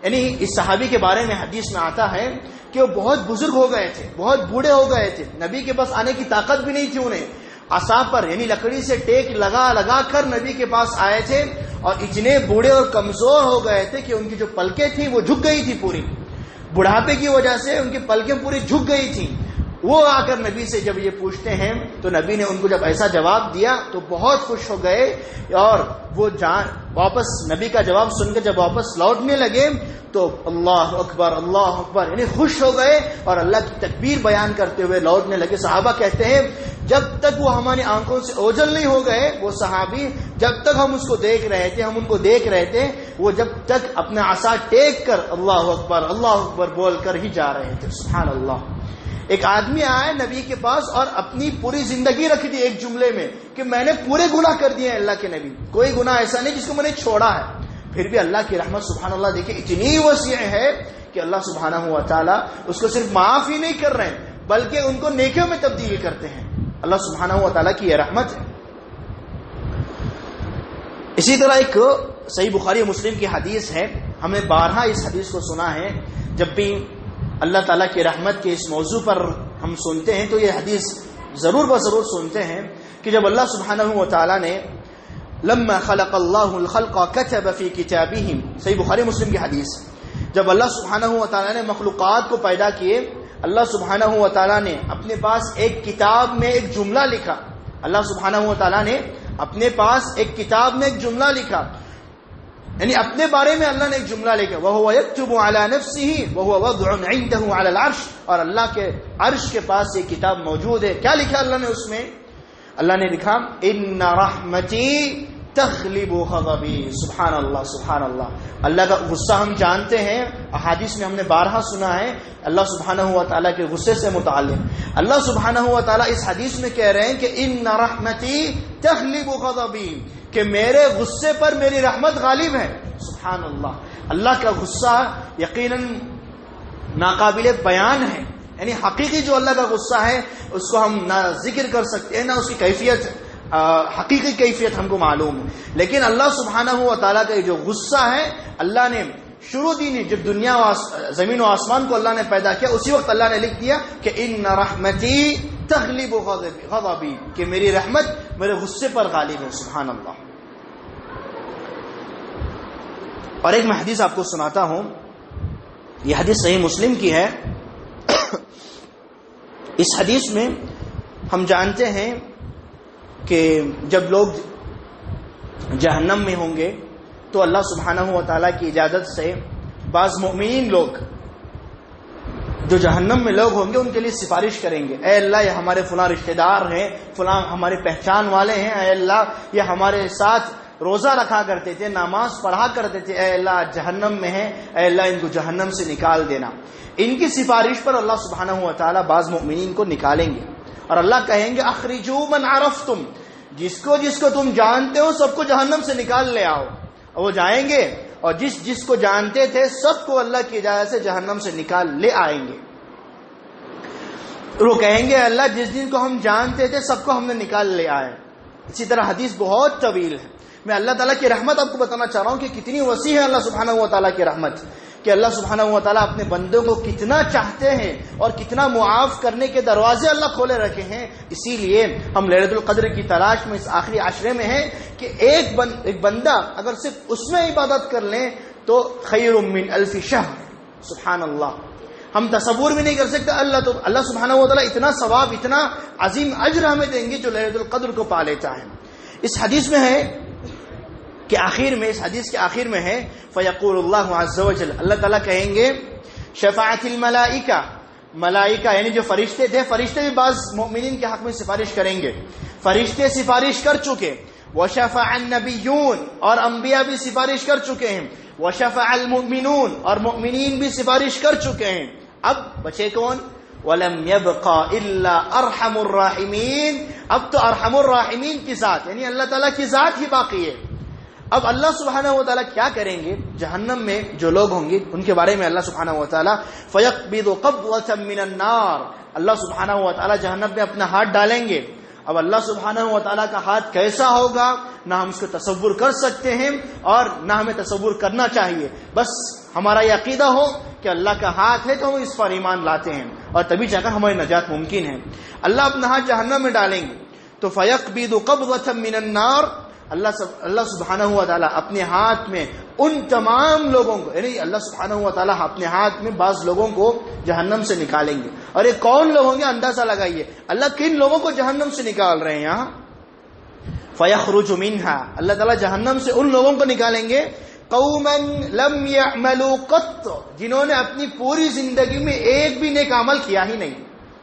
B: یعنی اس صحابی کے بارے میں حدیث میں آتا ہے کہ وہ بہت بزرگ ہو گئے تھے، بہت بوڑھے ہو گئے تھے، نبی کے پاس آنے کی طاقت بھی نہیں تھی انہیں. عصا پر یعنی لکڑی سے ٹیک لگا کر نبی کے پاس آئے تھے اور اتنے بوڑھے اور کمزور ہو گئے تھے کہ ان کی جو پلکیں تھیں وہ جھک گئی تھی، پوری بڑھاپے کی وجہ سے ان کی پلکیں پوری جھک گئی تھیں. وہ آ کر نبی سے جب یہ پوچھتے ہیں تو نبی نے ان کو جب ایسا جواب دیا تو بہت خوش ہو گئے اور وہ واپس نبی کا جواب سن کے جب واپس لوٹنے لگے تو اللہ اکبر یعنی خوش ہو گئے اور اللہ کی تکبیر بیان کرتے ہوئے لوٹنے لگے. صحابہ کہتے ہیں جب تک وہ ہماری آنکھوں سے اوجھل نہیں ہو گئے وہ صحابی، جب تک ہم اس کو دیکھ رہے تھے، ہم ان کو دیکھ رہے تھے، وہ جب تک اپنا عصا ٹیک کر اللہ اکبر بول کر ہی جا رہے تھے. سبحان اللہ. ایک آدمی آیا نبی کے پاس اور اپنی پوری زندگی رکھ دی ایک جملے میں کہ میں نے پورے گناہ کر دیے ہیں اللہ کے نبی، کوئی گناہ ایسا نہیں جس کو میں نے چھوڑا ہے. پھر بھی اللہ کی رحمت سبحان اللہ دیکھیں اتنی وسیع ہے کہ اللہ سبحانہ ہوا تعالیٰ اس کو صرف معاف ہی نہیں کر رہے ہیں بلکہ ان کو نیکیوں میں تبدیل کرتے ہیں. اللہ سبحانہ ہوا تعالیٰ کی یہ رحمت ہے. اسی طرح ایک صحیح بخاری مسلم کی حدیث ہے، ہمیں بارہا اس حدیث کو سنا ہے. جب بھی اللہ تعالیٰ کی رحمت کے اس موضوع پر ہم سنتے ہیں تو یہ حدیث ضرور بضرور سنتے ہیں کہ جب اللہ سبحانہ و تعالیٰ نے لما خلق اللہ الخلق كتب فی کتابہم، صحیح بخاری مسلم کی حدیث، جب اللہ سبحانہ و تعالیٰ نے مخلوقات کو پیدا کیے، اللہ سبحانہ و تعالیٰ نے اپنے پاس ایک کتاب میں ایک جملہ لکھا. اللہ سبحانہ و تعالیٰ نے اپنے پاس ایک کتاب میں ایک جملہ لکھا، یعنی اپنے بارے میں اللہ نے ایک جملہ لکھا، وَهُوَ يَكْتُبُ عَلَى نَفْسِهِ وَهُوَ وَضْعٌ عِنْدَهُ عَلَى الْعَرْشِ، اور اللہ کے عرش کے پاس یہ کتاب موجود ہے. کیا لکھا اللہ نے اس میں؟ اللہ نے لکھا إِنَّ رَحْمَتِي تغلب غضبی. سبحان اللہ سبحان اللہ. اللہ کا غصہ ہم جانتے ہیں، احادیث میں ہم نے بارہا سنا ہے اللہ سبحانہ و تعالیٰ کے غصے سے متعلق. اللہ سبحانہ و تعالیٰ اس حدیث میں کہہ رہے ہیں کہ ان رحمتی تغلب غضبی، کہ میرے غصے پر میری رحمت غالب ہے. سبحان اللہ. اللہ کا غصہ یقیناً ناقابل بیان ہے، یعنی حقیقی جو اللہ کا غصہ ہے اس کو ہم نہ ذکر کر سکتے ہیں، نہ اس کی کیفیت حقیقی کیفیت ہم کو معلوم ہے. لیکن اللہ سبحانہ و تعالیٰ کا جو غصہ ہے، اللہ نے شروع دین جب دنیا و زمین و آسمان کو اللہ نے پیدا کیا اسی وقت اللہ نے لکھ دیا کہ ان رحمتی تغلب غضبی، کہ میری رحمت میرے غصے پر غالب ہے. سبحان اللہ. اور ایک میں حدیث آپ کو سناتا ہوں، یہ حدیث صحیح مسلم کی ہے. اس حدیث میں ہم جانتے ہیں کہ جب لوگ جہنم میں ہوں گے تو اللہ سبحانہ و تعالیٰ کی اجازت سے بعض مؤمنین لوگ جو جہنم میں لوگ ہوں گے ان کے لیے سفارش کریں گے، اے اللہ یہ ہمارے فلاں رشتہ دار ہیں، فلاں ہمارے پہچان والے ہیں، اے اللہ یہ ہمارے ساتھ روزہ رکھا کرتے تھے، نماز پڑھا کرتے تھے، اے اللہ جہنم میں ہیں، اے اللہ ان کو جہنم سے نکال دینا. ان کی سفارش پر اللہ سبحانہ و تعالیٰ بعض مؤمنین کو نکالیں گے اور اللہ کہیں گے اخرجوا من عرفتم، جس کو تم جانتے ہو سب کو جہنم سے نکال لے آؤ. اور وہ جائیں گے اور جس کو جانتے تھے سب کو اللہ کی اجازت سے جہنم سے نکال لے آئیں گے. وہ کہیں گے اللہ جن کو ہم جانتے تھے سب کو ہم نے نکال لے آئے. اسی طرح حدیث بہت طویل ہے. میں اللہ تعالیٰ کی رحمت آپ کو بتانا چاہ رہا ہوں کہ کتنی وسیع ہے اللہ سبحانہ و تعالیٰ کی رحمت، کہ اللہ سبحانہ و تعالیٰ اپنے بندوں کو کتنا چاہتے ہیں اور کتنا معاف کرنے کے دروازے اللہ کھولے رکھے ہیں. اسی لیے ہم لیلۃ القدر کی تلاش میں اس آخری عشرے میں ہیں کہ ایک بندہ اگر صرف اس میں عبادت کر لیں تو خیر من الف شہر. سبحان اللہ. ہم تصور بھی نہیں کر سکتے اللہ سبحانہ و تعالیٰ اتنا ثواب اتنا عظیم اجر ہمیں دیں گے جو لیلۃ القدر کو پا لیتا ہے. اس حدیث میں ہے کہ اس حدیث کے آخر میں ہے فیقول اللہ عز وجل، اللہ تعالیٰ کہیں گے شفاعت الملائکہ، ملائکہ یعنی جو فرشتے تھے، فرشتے بھی بعض مؤمنین کے حق میں سفارش کریں گے. فرشتے سفارش کر چکے، وشفع النبیون اور انبیاء بھی سفارش کر چکے ہیں، وشفع المؤمنون اور مؤمنین بھی سفارش کر چکے ہیں. اب بچے کون؟ وَلَمْ يَبْقَ إِلَّا أَرْحَمُ الرَّاحِمِينَ. اب تو ارحم الراحمین کی ذات یعنی اللہ تعالیٰ کی ذات ہی باقی ہے. اب اللہ سبحانہ و تعالیٰ کیا کریں گے؟ جہنم میں جو لوگ ہوں گے ان کے بارے میں اللہ سبحانہ و تعالیٰ فَيَقْبِضُ قَبْضَةً مِّنَ النَّارِ، اللہ سبحانہ و تعالیٰ جہنم میں اپنا ہاتھ ڈالیں گے. اب اللہ سبحانہ و تعالیٰ کا ہاتھ کیسا ہوگا نہ ہم اس کو تصور کر سکتے ہیں اور نہ ہمیں تصور کرنا چاہیے. بس ہمارا یہ عقیدہ ہو کہ اللہ کا ہاتھ ہے تو ہم اس پر ایمان لاتے ہیں اور تبھی جا کر ہماری نجات ممکن ہے. اللہ اپنا ہاتھ جہنم میں ڈالیں گے تو فَيَقْبِضُ قَبْضَةً مِّنَ النَّارِ، اللہ سبحانہ و تعالیٰ اپنے ہاتھ میں ان تمام لوگوں کو یعنی اللہ سبحانہ و تعالیٰ اپنے ہاتھ میں بعض لوگوں کو جہنم سے نکالیں گے. اور یہ کون لوگ ہوں گے؟ اندازہ لگائیے اللہ کن لوگوں کو جہنم سے نکال رہے ہیں یہاں. فَيَخْرُجُ مِنْهَا، اللہ تعالیٰ جہنم سے ان لوگوں کو نکالیں گے قوما لم يعملوا قط، جنہوں نے اپنی پوری زندگی میں ایک بھی نیک عمل کیا ہی نہیں.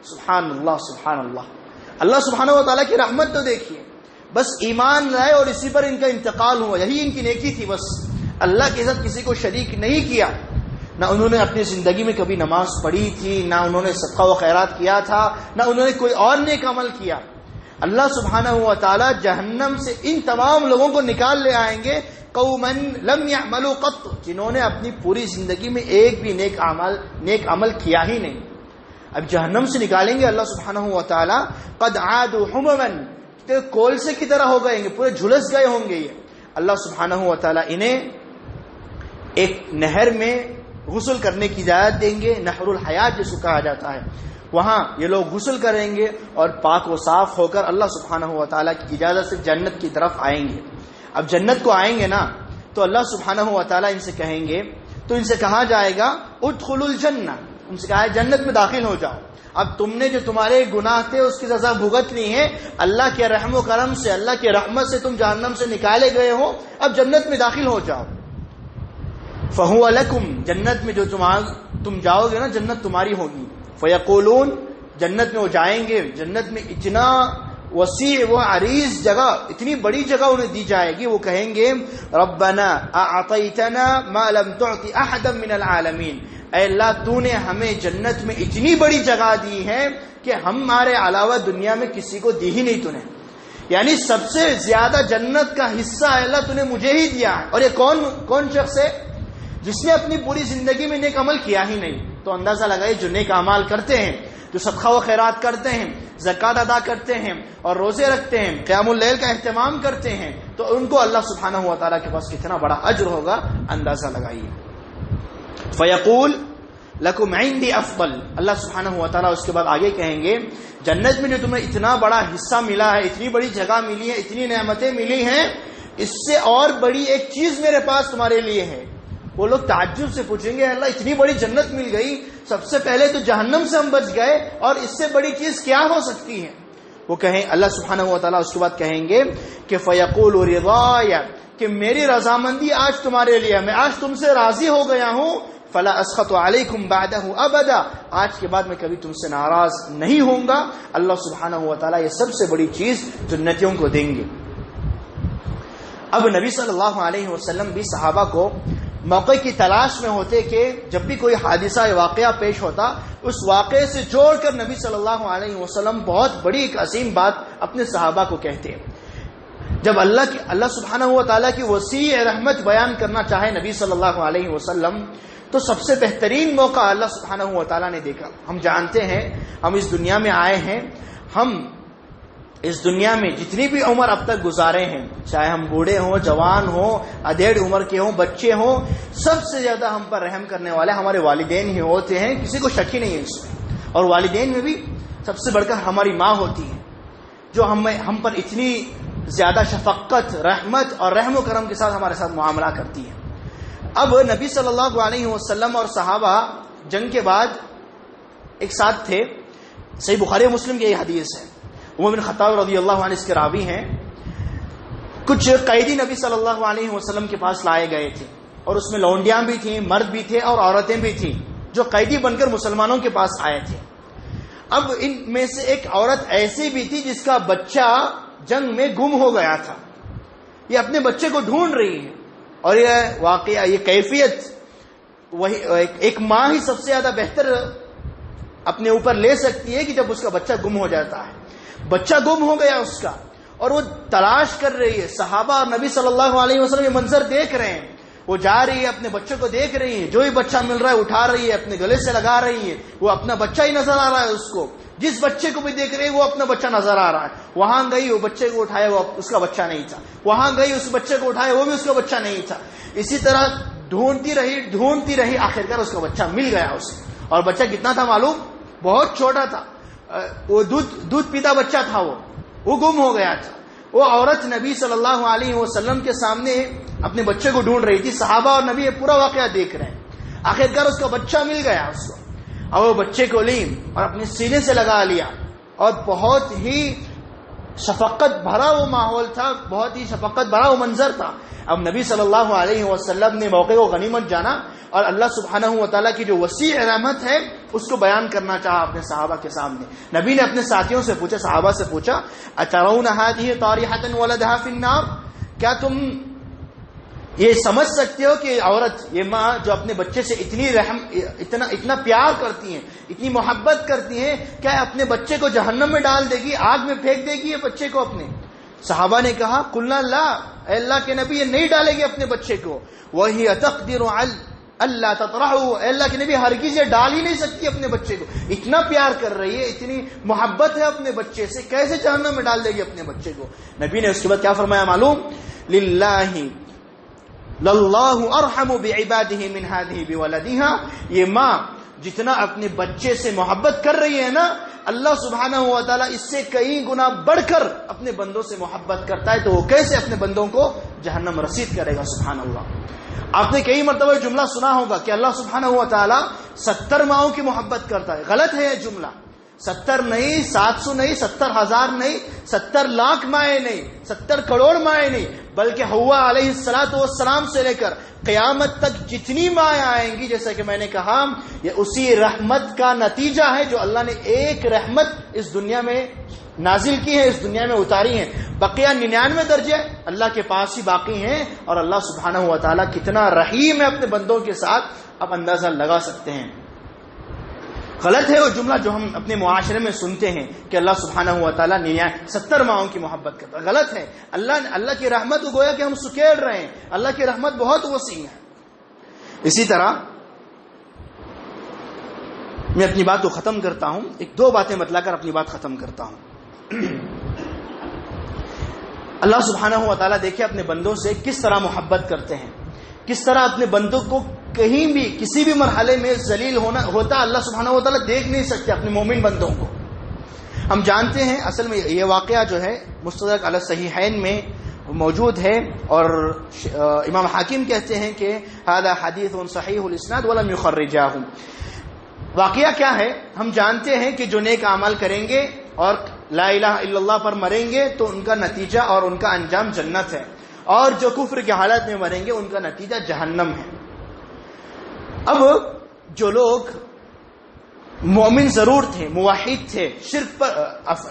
B: سبحان اللہ سبحان اللہ. اللہ سبحانہ و تعالیٰ کی رحمت تو دیکھیے، بس ایمان لائے اور اسی پر ان کا انتقال ہوا، یہی ان کی نیکی تھی. بس اللہ کے ساتھ کسی کو شریک نہیں کیا. نہ انہوں نے اپنی زندگی میں کبھی نماز پڑھی تھی، نہ انہوں نے صدقہ و خیرات کیا تھا، نہ انہوں نے کوئی اور نیک عمل کیا. اللہ سبحانہ و تعالی جہنم سے ان تمام لوگوں کو نکال لے آئیں گے، قوما لم يعملوا قط، جنہوں نے اپنی پوری زندگی میں ایک بھی نیک عمل کیا ہی نہیں. اب جہنم سے نکالیں گے اللہ سبحانہ و تعالی. قد عادوا حمما، کولسے کی طرح ہو گئے، پورے جھلس گئے ہوں گے. یہ اللہ سبحانہ و تعالی انہیں ایک نہر میں غسل کرنے کی اجازت دیں گے، نہر الحیات جس کو کہا جاتا ہے. وہاں یہ لوگ غسل کریں گے اور پاک و صاف ہو کر اللہ سبحانہ و تعالیٰ کی اجازت سے جنت کی طرف آئیں گے. اب جنت کو آئیں گے نا تو اللہ سبحانہ و تعالیٰ ان سے کہیں گے، تو ان سے کہا جائے گا ادخلوا الجنہ، ان سے کہا ہے جنت میں داخل ہو جاؤ. اب تم نے جو تمہارے گناہ تھے اس کی سزا بھگتنی ہے، اللہ کے رحم و کرم سے، اللہ کی رحمت سے تم جہنم سے نکالے گئے ہو، اب جنت میں داخل ہو جاؤ. فہو لکم، جنت میں جو تم جاؤ گے نا جنت تمہاری ہوگی. فیقولون، جنت میں وہ جائیں گے، جنت میں اتنا وسیع و عریض جگہ، اتنی بڑی جگہ انہیں دی جائے گی. وہ کہیں گے ربنا اعطیتنا ما لم تعط احدا من العالمین، اے اللہ تو نے ہمیں جنت میں اتنی بڑی جگہ دی ہے کہ ہمارے علاوہ دنیا میں کسی کو دی ہی نہیں تو نے. یعنی سب سے زیادہ جنت کا حصہ اے اللہ تو نے مجھے ہی دیا ہے. اور یہ کون شخص ہے؟ جس نے اپنی پوری زندگی میں نیک عمل کیا ہی نہیں. تو اندازہ لگائے جو نیک اعمال کرتے ہیں، جو صدقہ و خیرات کرتے ہیں، زکوٰۃ ادا کرتے ہیں اور روزے رکھتے ہیں، قیام اللیل کا اہتمام کرتے ہیں، تو ان کو اللہ سبحانہ و تعالیٰ کے پاس کتنا بڑا اجر ہوگا اندازہ لگائیے. فیقول لکم عندی افضل، اللہ سبحانہ و تعالیٰ اس کے بعد آگے کہیں گے جنت میں جو تمہیں اتنا بڑا حصہ ملا ہے، اتنی بڑی جگہ ملی ہے، اتنی نعمتیں ملی ہیں، اس سے اور بڑی ایک چیز میرے پاس تمہارے لیے ہے. وہ لوگ تعجب سے پوچھیں گے اللہ اتنی بڑی جنت مل گئی، سب سے پہلے تو جہنم سے ہم بچ گئے، اور اس سے بڑی چیز کیا ہو سکتی ہے؟ وہ کہیں اللہ سبحانہ و تعالیٰ اس کے بعد کہیں گے کہ فیقول رضای، کہ میری رضامندی آج تمہارے لیے، میں آج تم سے راضی ہو گیا ہوں. فلا اسخط علیکم بعدہ ابدا، آج کے بعد میں کبھی تم سے ناراض نہیں ہوں گا. اللہ سبحانہ و تعالیٰ یہ سب سے بڑی چیز جنتیوں کو دیں گے. اب نبی صلی اللہ علیہ وسلم بھی صحابہ کو موقع کی تلاش میں ہوتے کہ جب بھی کوئی حادثہ واقعہ پیش ہوتا اس واقعے سے جوڑ کر نبی صلی اللہ علیہ وسلم بہت بڑی ایک عظیم بات اپنے صحابہ کو کہتے ہیں. جب اللہ سبحانہ و تعالیٰ کی وسیع رحمت بیان کرنا چاہے نبی صلی اللہ علیہ وسلم تو سب سے بہترین موقع اللہ سبحانہ و تعالیٰ نے دیکھا. ہم جانتے ہیں ہم اس دنیا میں آئے ہیں، ہم اس دنیا میں جتنی بھی عمر اب تک گزارے ہیں، چاہے ہم بوڑھے ہوں، جوان ہوں، ادھیڑ عمر کے ہوں، بچے ہوں، سب سے زیادہ ہم پر رحم کرنے والے ہمارے والدین ہی ہوتے ہیں، کسی کو شک ہی نہیں ہے اس میں. اور والدین میں بھی سب سے بڑھ کر ہماری ماں ہوتی ہے جو ہم پر اتنی زیادہ شفقت، رحمت اور رحم و کرم کے ساتھ ہمارے ساتھ معاملہ کرتی ہے. اب نبی صلی اللہ علیہ وسلم اور صحابہ جنگ کے بعد ایک ساتھ تھے. صحیح بخاری و مسلم کی یہ حدیث ہے. عمر بن خطاب رضی اللہ عنہ اس کے راوی ہیں. کچھ قیدی نبی صلی اللہ علیہ وسلم کے پاس لائے گئے تھے، اور اس میں لونڈیاں بھی تھیں، مرد بھی تھے اور عورتیں بھی تھیں جو قیدی بن کر مسلمانوں کے پاس آئے تھے. اب ان میں سے ایک عورت ایسی بھی تھی جس کا بچہ جنگ میں گم ہو گیا تھا. یہ اپنے بچے کو ڈھونڈ رہی ہے، اور یہ واقعہ، یہ کیفیت وہی ایک ماں ہی سب سے زیادہ بہتر اپنے اوپر لے سکتی ہے کہ جب اس کا بچہ گم ہو جاتا ہے. بچہ گم ہو گیا اس کا، اور وہ تلاش کر رہی ہے. صحابہ اور نبی صلی اللہ علیہ وسلم یہ منظر دیکھ رہے ہیں. وہ جا رہی ہے، اپنے بچے کو دیکھ رہی ہے، جو ہی بچہ مل رہا ہے اٹھا رہی ہے، اپنے گلے سے لگا رہی ہے. وہ اپنا بچہ ہی نظر آ رہا ہے اس کو. جس بچے کو بھی دیکھ رہی ہے وہ اپنا بچہ نظر آ رہا ہے. وہاں گئی، وہ بچے کو اٹھایا، وہ اس کا بچہ نہیں تھا. وہاں گئی، اس بچے کو اٹھایا، وہ بھی اس کا بچہ نہیں تھا. اسی طرح ڈھونڈتی رہی، آخرکار اس کا بچہ مل گیا اسے. اور بچہ کتنا تھا معلوم؟ بہت چھوٹا تھا. وہ دودھ پیتا بچہ تھا. وہ گم ہو گیا تھا. وہ عورت نبی صلی اللہ علیہ وسلم کے سامنے اپنے بچے کو ڈھونڈ رہی تھی. صحابہ اور نبی یہ پورا واقعہ دیکھ رہے ہیں. آخرکار اس کا بچہ مل گیا اس کو، اور وہ بچے کو لی اور اپنے سینے سے لگا لیا. اور بہت ہی شفقت بھرا وہ ماحول تھا، بہت ہی شفقت بھرا وہ منظر تھا. اب نبی صلی اللہ علیہ وسلم نے موقع کو غنیمت جانا اور اللہ سبحانہ و تعالیٰ کی جو وسیع رحمت ہے اس کو بیان کرنا چاہا اپنے صحابہ کے سامنے. نبی نے اپنے ساتھیوں سے پوچھا، صحابہ سے پوچھا، اترون هذه طارحة ولدها في النار، کیا تم یہ سمجھ سکتے ہو کہ عورت، یہ ماں جو اپنے بچے سے اتنی رحم، اتنا پیار کرتی ہیں، اتنی محبت کرتی ہیں، کیا اپنے بچے کو جہنم میں ڈال دے گی، آگ میں پھینک دے گی یہ بچے کو اپنے؟ صحابہ نے کہا قلنا لا، اے اللہ کے نبی یہ نہیں ڈالے گی اپنے بچے کو. وہی تقدر اللہ تطرحه، اے اللہ کے نبی ہرگز یہ ڈال ہی نہیں سکتی اپنے بچے کو، اتنا پیار کر رہی ہے، اتنی محبت ہے اپنے بچے سے، کیسے جہنم میں ڈال دے گی اپنے بچے کو؟ نبی نے اس کے بعد کیا فرمایا معلوم؟ للہ ارحم بعبادہ من ہذہ بولدہا، یہ ماں جتنا اپنے بچے سے محبت کر رہی ہے نا، اللہ سبحانہ و تعالیٰ اس سے کئی گنا بڑھ کر اپنے بندوں سے محبت کرتا ہے، تو وہ کیسے اپنے بندوں کو جہنم رسید کرے گا؟ سبحان اللہ. آپ نے کئی مرتبہ یہ جملہ سنا ہوگا کہ اللہ سبحانہ و تعالیٰ 70 ماؤں کی محبت کرتا ہے. غلط ہے یہ جملہ. 70 نہیں، 700 نہیں، 70,000 نہیں، 70 لاکھ مائیں نہیں، 70 کروڑ مائیں نہیں، بلکہ حوا علیہ السلام سے لے کر قیامت تک جتنی مائیں آئیں گی، جیسا کہ میں نے کہا، یہ اسی رحمت کا نتیجہ ہے جو اللہ نے ایک رحمت اس دنیا میں نازل کی ہے، اس دنیا میں اتاری ہے. بقیہ 99 درجے اللہ کے پاس ہی باقی ہیں، اور اللہ سبحانہ و تعالیٰ کتنا رحیم ہے اپنے بندوں کے ساتھ آپ اندازہ لگا سکتے ہیں. غلط ہے وہ جملہ جو ہم اپنے معاشرے میں سنتے ہیں کہ اللہ سبحانہ و تعالیٰ 70 ماؤں کی محبت کرتا ہے. غلط ہے. اللہ کی رحمت کو گویا کہ ہم سکیڑ رہے ہیں. اللہ کی رحمت بہت وسیع ہے. اسی طرح میں اپنی بات کو ختم کرتا ہوں، ایک دو باتیں بتلا کر اپنی بات ختم کرتا ہوں. اللہ سبحانہ و تعالیٰ دیکھیں اپنے بندوں سے کس طرح محبت کرتے ہیں، کس طرح اپنے بندوں کو کہیں بھی کسی بھی مرحلے میں ذلیل ہوتا اللہ سبحانہ و تعالیٰ دیکھ نہیں سکتے اپنے مومن بندوں کو. ہم جانتے ہیں اصل میں یہ واقعہ جو ہے مستدرک علی الصحیحین میں موجود ہے، اور امام حاکم کہتے ہیں کہ ھذا حدیث صحیح الاسناد ولم یخرجہ. واقعہ کیا ہے؟ ہم جانتے ہیں کہ جو نیک اعمال کریں گے اور لا الہ الا اللہ پر مریں گے تو ان کا نتیجہ اور ان کا انجام جنت ہے، اور جو کفر کی حالت میں مریں گے ان کا نتیجہ جہنم ہے. اب جو لوگ مومن ضرور تھے، موحد تھے، شرک پر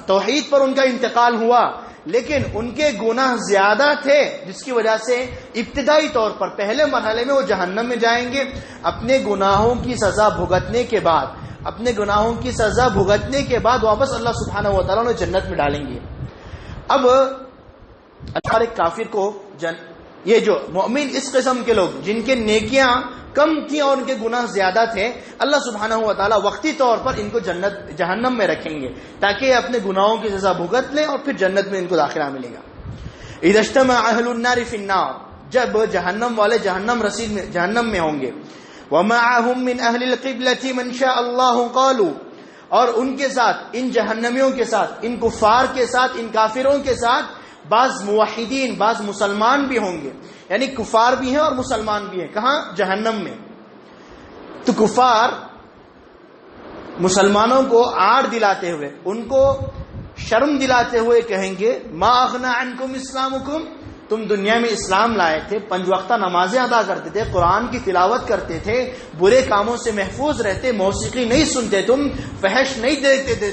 B: توحید پر ان کا انتقال ہوا، لیکن ان کے گناہ زیادہ تھے، جس کی وجہ سے ابتدائی طور پر پہلے مرحلے میں وہ جہنم میں جائیں گے. اپنے گناہوں کی سزا بھگتنے کے بعد واپس اللہ سبحانہ و تعالیٰ انہیں جنت میں ڈالیں گے. اب اللہ ایک کافر کو یہ جو مومن اس قسم کے لوگ جن کے نیکیاں کم تھیں اور ان کے گناہ زیادہ تھے، اللہ سبحانہ و تعالیٰ وقتی طور پر ان کو جہنم میں رکھیں گے تاکہ یہ اپنے گناہوں کی سزا بھگت لیں اور پھر جنت میں ان کو داخلہ ملے گا. اذا اجتمع اہل النار فی النار، جب جہنم والے جہنم میں ہوں گے، ومعهم من اہل القبلة من شاء اللہ قالوا، اور ان کے ساتھ، ان جہنمیوں کے ساتھ، ان کفار کے ساتھ، ان کافروں کے ساتھ بعض موحدین، بعض مسلمان بھی ہوں گے. یعنی کفار بھی ہیں اور مسلمان بھی ہیں. کہاں؟ جہنم میں. تو کفار مسلمانوں کو آڑ دلاتے ہوئے، ان کو شرم دلاتے ہوئے کہیں گے ما اغنی عنکم اسلامکم، تم دنیا میں اسلام لائے تھے، 5 وقتہ نمازیں ادا کرتے تھے، قرآن کی تلاوت کرتے تھے، برے کاموں سے محفوظ رہتے، موسیقی نہیں سنتے تم، فحش نہیں دیکھتے تھے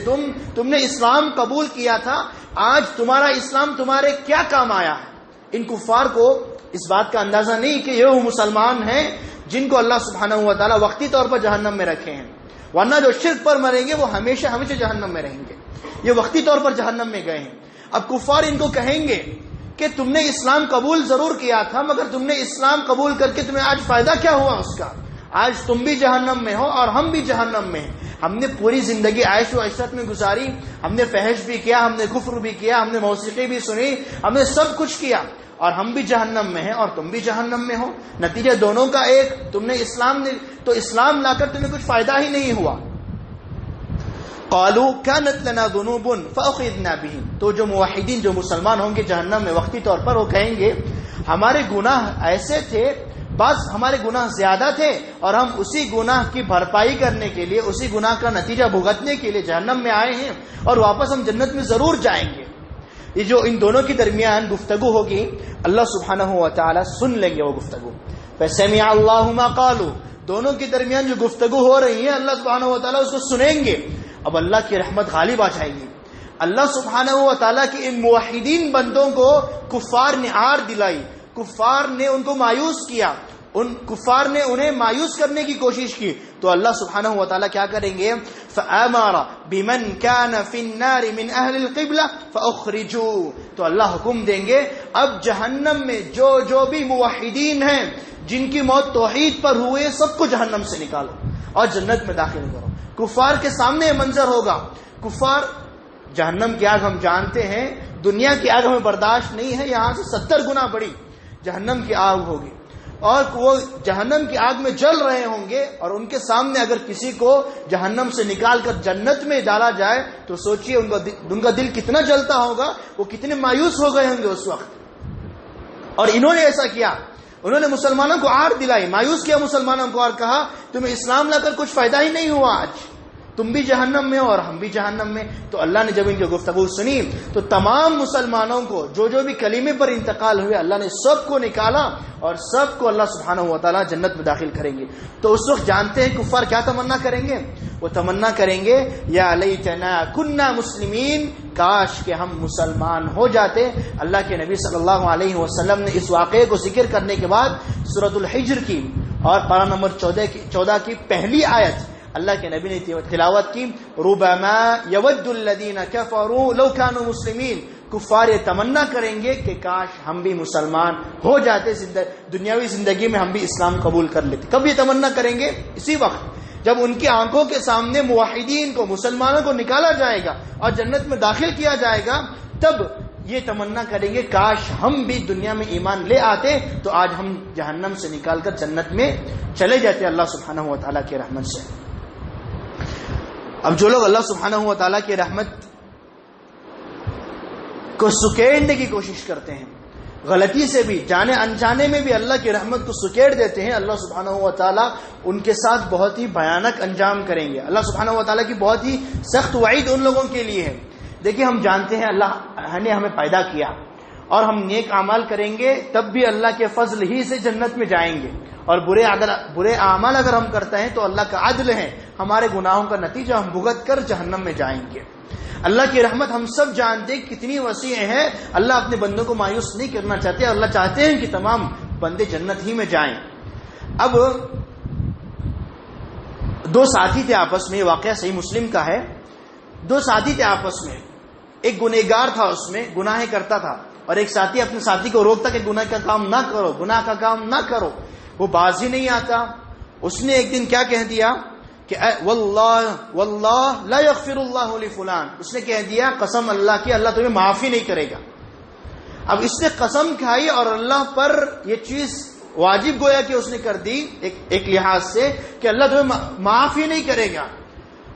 B: تم نے اسلام قبول کیا تھا، آج تمہارا اسلام تمہارے کیا کام آیا ہے؟ ان کفار کو اس بات کا اندازہ نہیں کہ یہ وہ مسلمان ہیں جن کو اللہ سبحانہ و تعالیٰ وقتی طور پر جہنم میں رکھے ہیں، ورنہ جو شرک پر مریں گے وہ ہمیشہ ہمیشہ جہنم میں رہیں گے. یہ وقتی طور پر جہنم میں گئے ہیں. اب کفار ان کو کہیں گے کہ تم نے اسلام قبول ضرور کیا تھا، مگر تم نے اسلام قبول کر کے تمہیں آج فائدہ کیا ہوا اس کا؟ آج تم بھی جہنم میں ہو اور ہم بھی جہنم میں ہیں. ہم نے پوری زندگی عیش و عشرت میں گزاری، ہم نے فحش بھی کیا، ہم نے کفر بھی کیا، ہم نے موسیقی بھی سنی، ہم نے سب کچھ کیا، اور ہم بھی جہنم میں ہیں اور تم بھی جہنم میں ہو. نتیجہ دونوں کا ایک. تم نے اسلام لا کر تمہیں کچھ فائدہ ہی نہیں ہوا. قالوا كانت لنا ذنوب فاخذنا بهم، تو جو موحدین، جو مسلمان ہوں گے جہنم میں وقتی طور پر، وہ کہیں گے ہمارے گناہ ایسے تھے، بعض ہمارے گناہ زیادہ تھے، اور ہم اسی گناہ کی بھرپائی کرنے کے لیے، اسی گناہ کا نتیجہ بھگتنے کے لیے جہنم میں آئے ہیں، اور واپس ہم جنت میں ضرور جائیں گے. یہ جو ان دونوں کے درمیان گفتگو ہوگی، اللہ سبحانہ و تعالی سن لیں گے وہ گفتگو. فسمع اللہ ما قالوا، دونوں کے درمیان جو گفتگو ہو رہی ہے اللہ سبحانہ و تعالی اس کو سنیں گے. اب اللہ کی رحمت غالب آ جائے گی. اللہ سبحانہ و تعالیٰ کے ان موحدین بندوں کو کفار نے آڑ دلائی، کفار نے ان کو مایوس کیا، ان کفار نے انہیں مایوس کرنے کی کوشش کی، تو اللہ سبحانہ و تعالیٰ کیا کریں گے؟ فَأَمَرَ بِمَنْ كَانَ فِي النَّارِ مِنْ أَهْلِ الْقِبْلَةِ فَأُخْرِجُوا، تو اللہ حکم دیں گے اب جہنم میں جو بھی موحدین ہیں، جن کی موت توحید پر ہوئے، سب کو جہنم سے نکالو اور جنت میں داخل کرو۔ کفار کے سامنے یہ منظر ہوگا۔ کفار، جہنم کی آگ ہم جانتے ہیں، دنیا کی آگ ہمیں برداشت نہیں ہے، یہاں سے 70 گنا بڑی جہنم کی آگ ہوگی، اور وہ جہنم کی آگ میں جل رہے ہوں گے، اور ان کے سامنے اگر کسی کو جہنم سے نکال کر جنت میں ڈالا جائے تو سوچئے ان کا دل کتنا جلتا ہوگا، وہ کتنے مایوس ہو گئے ہوں گے اس وقت۔ اور انہوں نے ایسا کیا، انہوں نے مسلمانوں کو آڑ دلائی، مایوس کیا مسلمانوں کو، اور کہا تمہیں اسلام لا کر کچھ فائدہ ہی نہیں ہوا، آج تم بھی جہنم میں ہو اور ہم بھی جہنم میں۔ تو اللہ نے جب ان کی گفتگو سنی تو تمام مسلمانوں کو جو بھی کلمے پر انتقال ہوئے، اللہ نے سب کو نکالا اور سب کو اللہ سبحانہ و تعالیٰ جنت میں داخل کریں گے۔ تو اس وقت جانتے ہیں کفار کیا تمنا کریں گے؟ وہ تمنا کریں گے یا لیتنا کنا مسلمین، کاش کہ ہم مسلمان ہو جاتے۔ اللہ کے نبی صلی اللہ علیہ وسلم نے اس واقعے کو ذکر کرنے کے بعد سورۃ الحجر کی اور پارہ نمبر 14 کی پہلی آیت اللہ کے نبی نے تلاوت کی، ربما یود الذین کفروا لو کانوا مسلمین، کفار یہ تمنا کریں گے کہ کاش ہم بھی مسلمان ہو جاتے، دنیاوی زندگی میں ہم بھی اسلام قبول کر لیتے۔ کب یہ تمنا کریں گے؟ اسی وقت جب ان کی آنکھوں کے سامنے موحدین کو، مسلمانوں کو نکالا جائے گا اور جنت میں داخل کیا جائے گا، تب یہ تمنا کریں گے کاش ہم بھی دنیا میں ایمان لے آتے تو آج ہم جہنم سے نکال کر جنت میں چلے جاتے اللہ سبحانہ و تعالیٰ کی رحمت سے۔ اب جو لوگ اللہ سبحانہ و تعالیٰ کی رحمت کو سکیڑنے کی کوشش کرتے ہیں، غلطی سے بھی، جانے انجانے میں بھی اللہ کی رحمت کو سکیڑ دیتے ہیں، اللہ سبحانہ و تعالیٰ ان کے ساتھ بہت ہی بھیانک انجام کریں گے۔ اللہ سبحانہ و تعالیٰ کی بہت ہی سخت وعید ان لوگوں کے لیے ہے۔ دیکھیں، ہم جانتے ہیں اللہ نے ہمیں پیدا کیا اور ہم نیک اعمال کریں گے تب بھی اللہ کے فضل ہی سے جنت میں جائیں گے، اور برے اعمال اگر ہم کرتے ہیں تو اللہ کا عدل ہے، ہمارے گناہوں کا نتیجہ ہم بھگت کر جہنم میں جائیں گے۔ اللہ کی رحمت ہم سب جانتے ہیں کتنی وسیع ہے، اللہ اپنے بندوں کو مایوس نہیں کرنا چاہتے، اللہ چاہتے ہیں کہ تمام بندے جنت ہی میں جائیں۔ اب دو ساتھی تھے آپس میں، واقعہ صحیح مسلم کا ہے، دو ساتھی تھے آپس میں، ایک گنہگار تھا، اس میں گناہ کرتا تھا، اور ایک ساتھی اپنے ساتھی کو روکتا کہ گناہ کا کام نہ کرو، گناہ کا کام نہ کرو، وہ باز ہی نہیں آتا۔ اس نے ایک دن کیا کہہ دیا کہ واللہ لا یغفر اللہ لفلان، اس نے کہہ دیا قسم اللہ کی، اللہ تمہیں معافی نہیں کرے گا۔ اب اس نے قسم کھائی اور اللہ پر یہ چیز واجب گویا کہ اس نے کر دی ایک لحاظ سے کہ اللہ تمہیں معافی نہیں کرے گا۔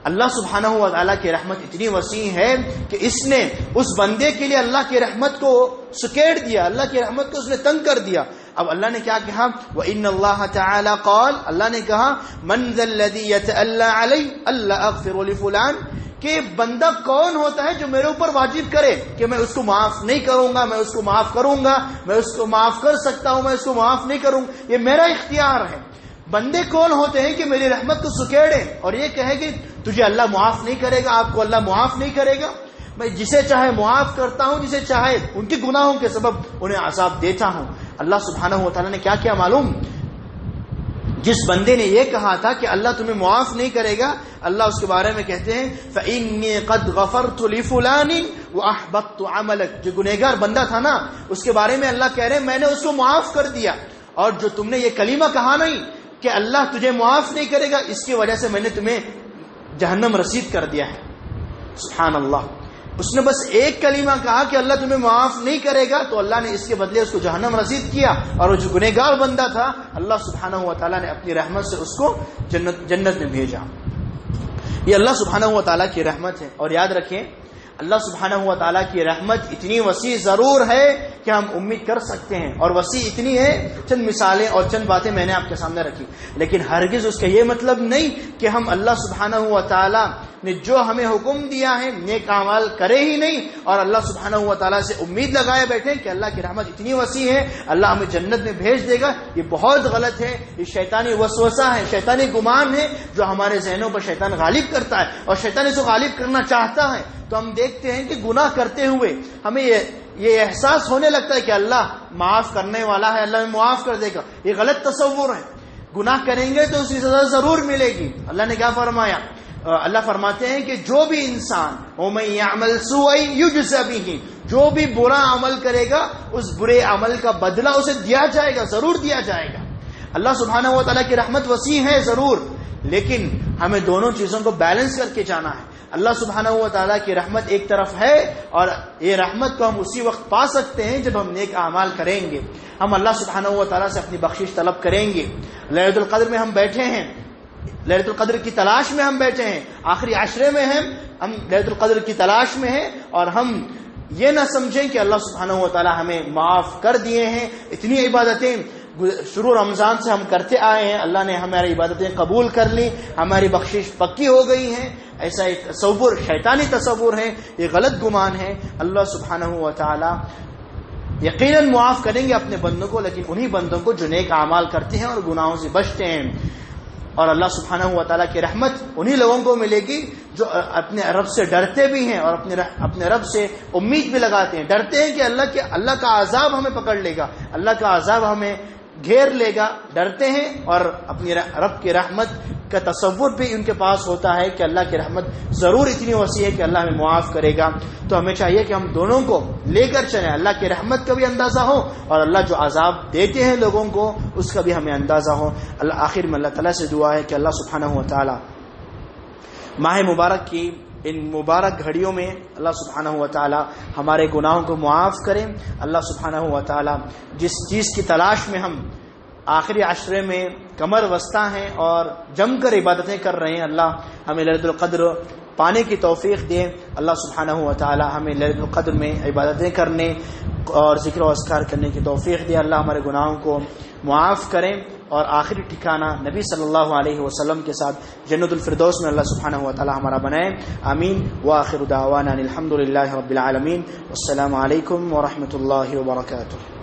B: اللہ سبحانہ و تعالیٰ کی رحمت اتنی وسیع ہے کہ اس نے اس بندے کے لیے اللہ کی رحمت کو سکیڑ دیا، اللہ کی رحمت کو اس نے تنگ کر دیا۔ اب اللہ نے کیا کہا؟ وَإِنَّ اللَّهَ تَعَالَى قَالَ، اللہ نے کہا مَنْ ذَا الَّذِي يَتَأَلَّى عَلَيْهِ أَلَّا أَغْفِرُ لِفُلَانٍ، کہ بندہ کون ہوتا ہے جو میرے اوپر واجب کرے کہ میں اس کو معاف نہیں کروں گا، میں اس کو معاف کروں گا، میں اس کو معاف کر سکتا ہوں، میں اس کو معاف نہیں کروں، یہ میرا اختیار ہے۔ بندے کون ہوتے ہیں کہ میری رحمت کو سکیڑے اور یہ کہے کہ تجھے اللہ معاف نہیں کرے گا، آپ کو اللہ معاف نہیں کرے گا؟ میں جسے چاہے معاف کرتا ہوں، جسے چاہے ان کے گناہوں کے سبب انہیں عذاب دیتا ہوں۔ اللہ سبحانہ و تعالیٰ نے کیا کیا معلوم؟ جس بندے نے یہ کہا تھا کہ اللہ تمہیں معاف نہیں کرے گا، اللہ اس کے بارے میں کہتے ہیں فَإِنِّي قَدْ غَفَرْتُ لِفُلَانٍ وَأَحْبَطْتُ عَمَلَكَ، جو گنہگار بندہ تھا نا، اس کے بارے میں اللہ کہہ رہے ہیں میں نے اس کو معاف کر دیا، اور جو تم نے یہ کلمہ کہا نہیں کہ اللہ تجھے معاف نہیں کرے گا، اس کی وجہ سے میں نے تمہیں جہنم رسید کر دیا ہے۔ سبحان اللہ، اس نے بس ایک کلمہ کہا کہ اللہ تمہیں معاف نہیں کرے گا، تو اللہ نے اس کے بدلے اس کو جہنم رسید کیا، اور وہ جو گنہگار بندہ تھا اللہ سبحانہ و تعالیٰ نے اپنی رحمت سے اس کو جنت میں بھیجا۔ یہ اللہ سبحانہ و تعالیٰ کی رحمت ہے۔ اور یاد رکھیں، اللہ سبحانہ و تعالیٰ کی رحمت اتنی وسیع ضرور ہے کہ ہم امید کر سکتے ہیں، اور وسیع اتنی ہے، چند مثالیں اور چند باتیں میں نے آپ کے سامنے رکھی، لیکن ہرگز اس کا یہ مطلب نہیں کہ ہم اللہ سبحانہ و تعالیٰ نے جو ہمیں حکم دیا ہے نیک اعمال کرے ہی نہیں، اور اللہ سبحانہ و تعالیٰ سے امید لگائے بیٹھے کہ اللہ کی رحمت اتنی وسیع ہے، اللہ ہمیں جنت میں بھیج دے گا۔ یہ بہت غلط ہے، یہ شیطانی وسوسہ ہے، شیطانی گمان ہے جو ہمارے ذہنوں پر شیطان غالب کرتا ہے، اور شیطان اس کو غالب کرنا چاہتا ہے۔ تو ہم دیکھتے ہیں کہ گناہ کرتے ہوئے ہمیں یہ احساس ہونے لگتا ہے کہ اللہ معاف کرنے والا ہے، اللہ میں معاف کر دے گا، یہ غلط تصور ہے. گناہ کریں گے تو اس کی سزا ضرور ملے گی. اللہ نے کیا فرمایا؟ اللہ فرماتے ہیں کہ جو بھی انسان وَمَن يَعْمَلْ سُوءًا يُجْزَ بِهِ، جو بھی برا عمل کرے گا اس برے عمل کا بدلہ اسے دیا جائے گا، ضرور دیا جائے گا. اللہ سبحانہ و تعالیٰ کی رحمت وسیع ہے ضرور، لیکن ہمیں دونوں چیزوں کو بیلنس کر کے جانا ہے. اللہ سبحانہ و تعالیٰ کی رحمت ایک طرف ہے، اور یہ رحمت کو ہم اسی وقت پا سکتے ہیں جب ہم نیک اعمال کریں گے، ہم اللہ سبحانہ و تعالیٰ سے اپنی بخشش طلب کریں گے. لیلۃ القدر میں ہم بیٹھے ہیں، لیلۃ القدر کی تلاش میں ہم بیٹھے ہیں، آخری عشرے میں ہم لیلۃ القدر کی تلاش میں ہیں، اور ہم یہ نہ سمجھیں کہ اللہ سبحانہ و تعالیٰ ہمیں معاف کر دیے ہیں. اتنی عبادتیں شروع رمضان سے ہم کرتے آئے ہیں، اللہ نے ہماری عبادتیں قبول کر لی، ہماری بخشش پکی ہو گئی ہیں. ایسا ایک تصور شیطانی تصور ہے، یہ غلط گمان ہے. اللہ سبحانہ و تعالی یقیناً معاف کریں گے اپنے بندوں کو، لیکن انہی بندوں کو جو نیک اعمال کرتے ہیں اور گناہوں سے بچتے ہیں. اور اللہ سبحانہ و تعالیٰ کی رحمت انہی لوگوں کو ملے گی جو اپنے رب سے ڈرتے بھی ہیں اور اپنے رب سے امید بھی لگاتے ہیں. ڈرتے ہیں کہ اللہ کا عذاب ہمیں پکڑ لے گا، اللہ کا عذاب ہمیں گھیر لے گا، ڈرتے ہیں. اور اپنی رب کی رحمت کا تصور بھی ان کے پاس ہوتا ہے کہ اللہ کی رحمت ضرور اتنی وسیع ہے کہ اللہ ہمیں معاف کرے گا. تو ہمیں چاہیے کہ ہم دونوں کو لے کر چلیں، اللہ کی رحمت کا بھی اندازہ ہو اور اللہ جو عذاب دیتے ہیں لوگوں کو اس کا بھی ہمیں اندازہ ہو. آخر میں اللہ تعالیٰ سے دعا ہے کہ اللہ سبحانہ و تعالیٰ ماہ مبارک کی ان مبارک گھڑیوں میں اللہ سبحانہ و تعالی ہمارے گناہوں کو معاف کریں. اللہ سبحانہ و تعالی جس چیز کی تلاش میں ہم آخری عشرے میں کمر وسطہ ہیں اور جم کر عبادتیں کر رہے ہیں، اللہ ہمیں لیلۃ القدر پانے کی توفیق دے. اللہ سبحانہ و تعالی ہمیں لیلۃ القدر میں عبادتیں کرنے اور ذکر و اذکار کرنے کی توفیق دے. اللہ ہمارے گناہوں کو معاف کریں اور آخری ٹھکانہ نبی صلی اللہ علیہ وسلم کے ساتھ جنت الفردوس میں اللہ سبحانہ و تعالی ہمارا بنائے. آمین. وآخر دعوانا الحمد للہ رب العالمین. والسلام علیکم ورحمۃ اللہ وبرکاتہ.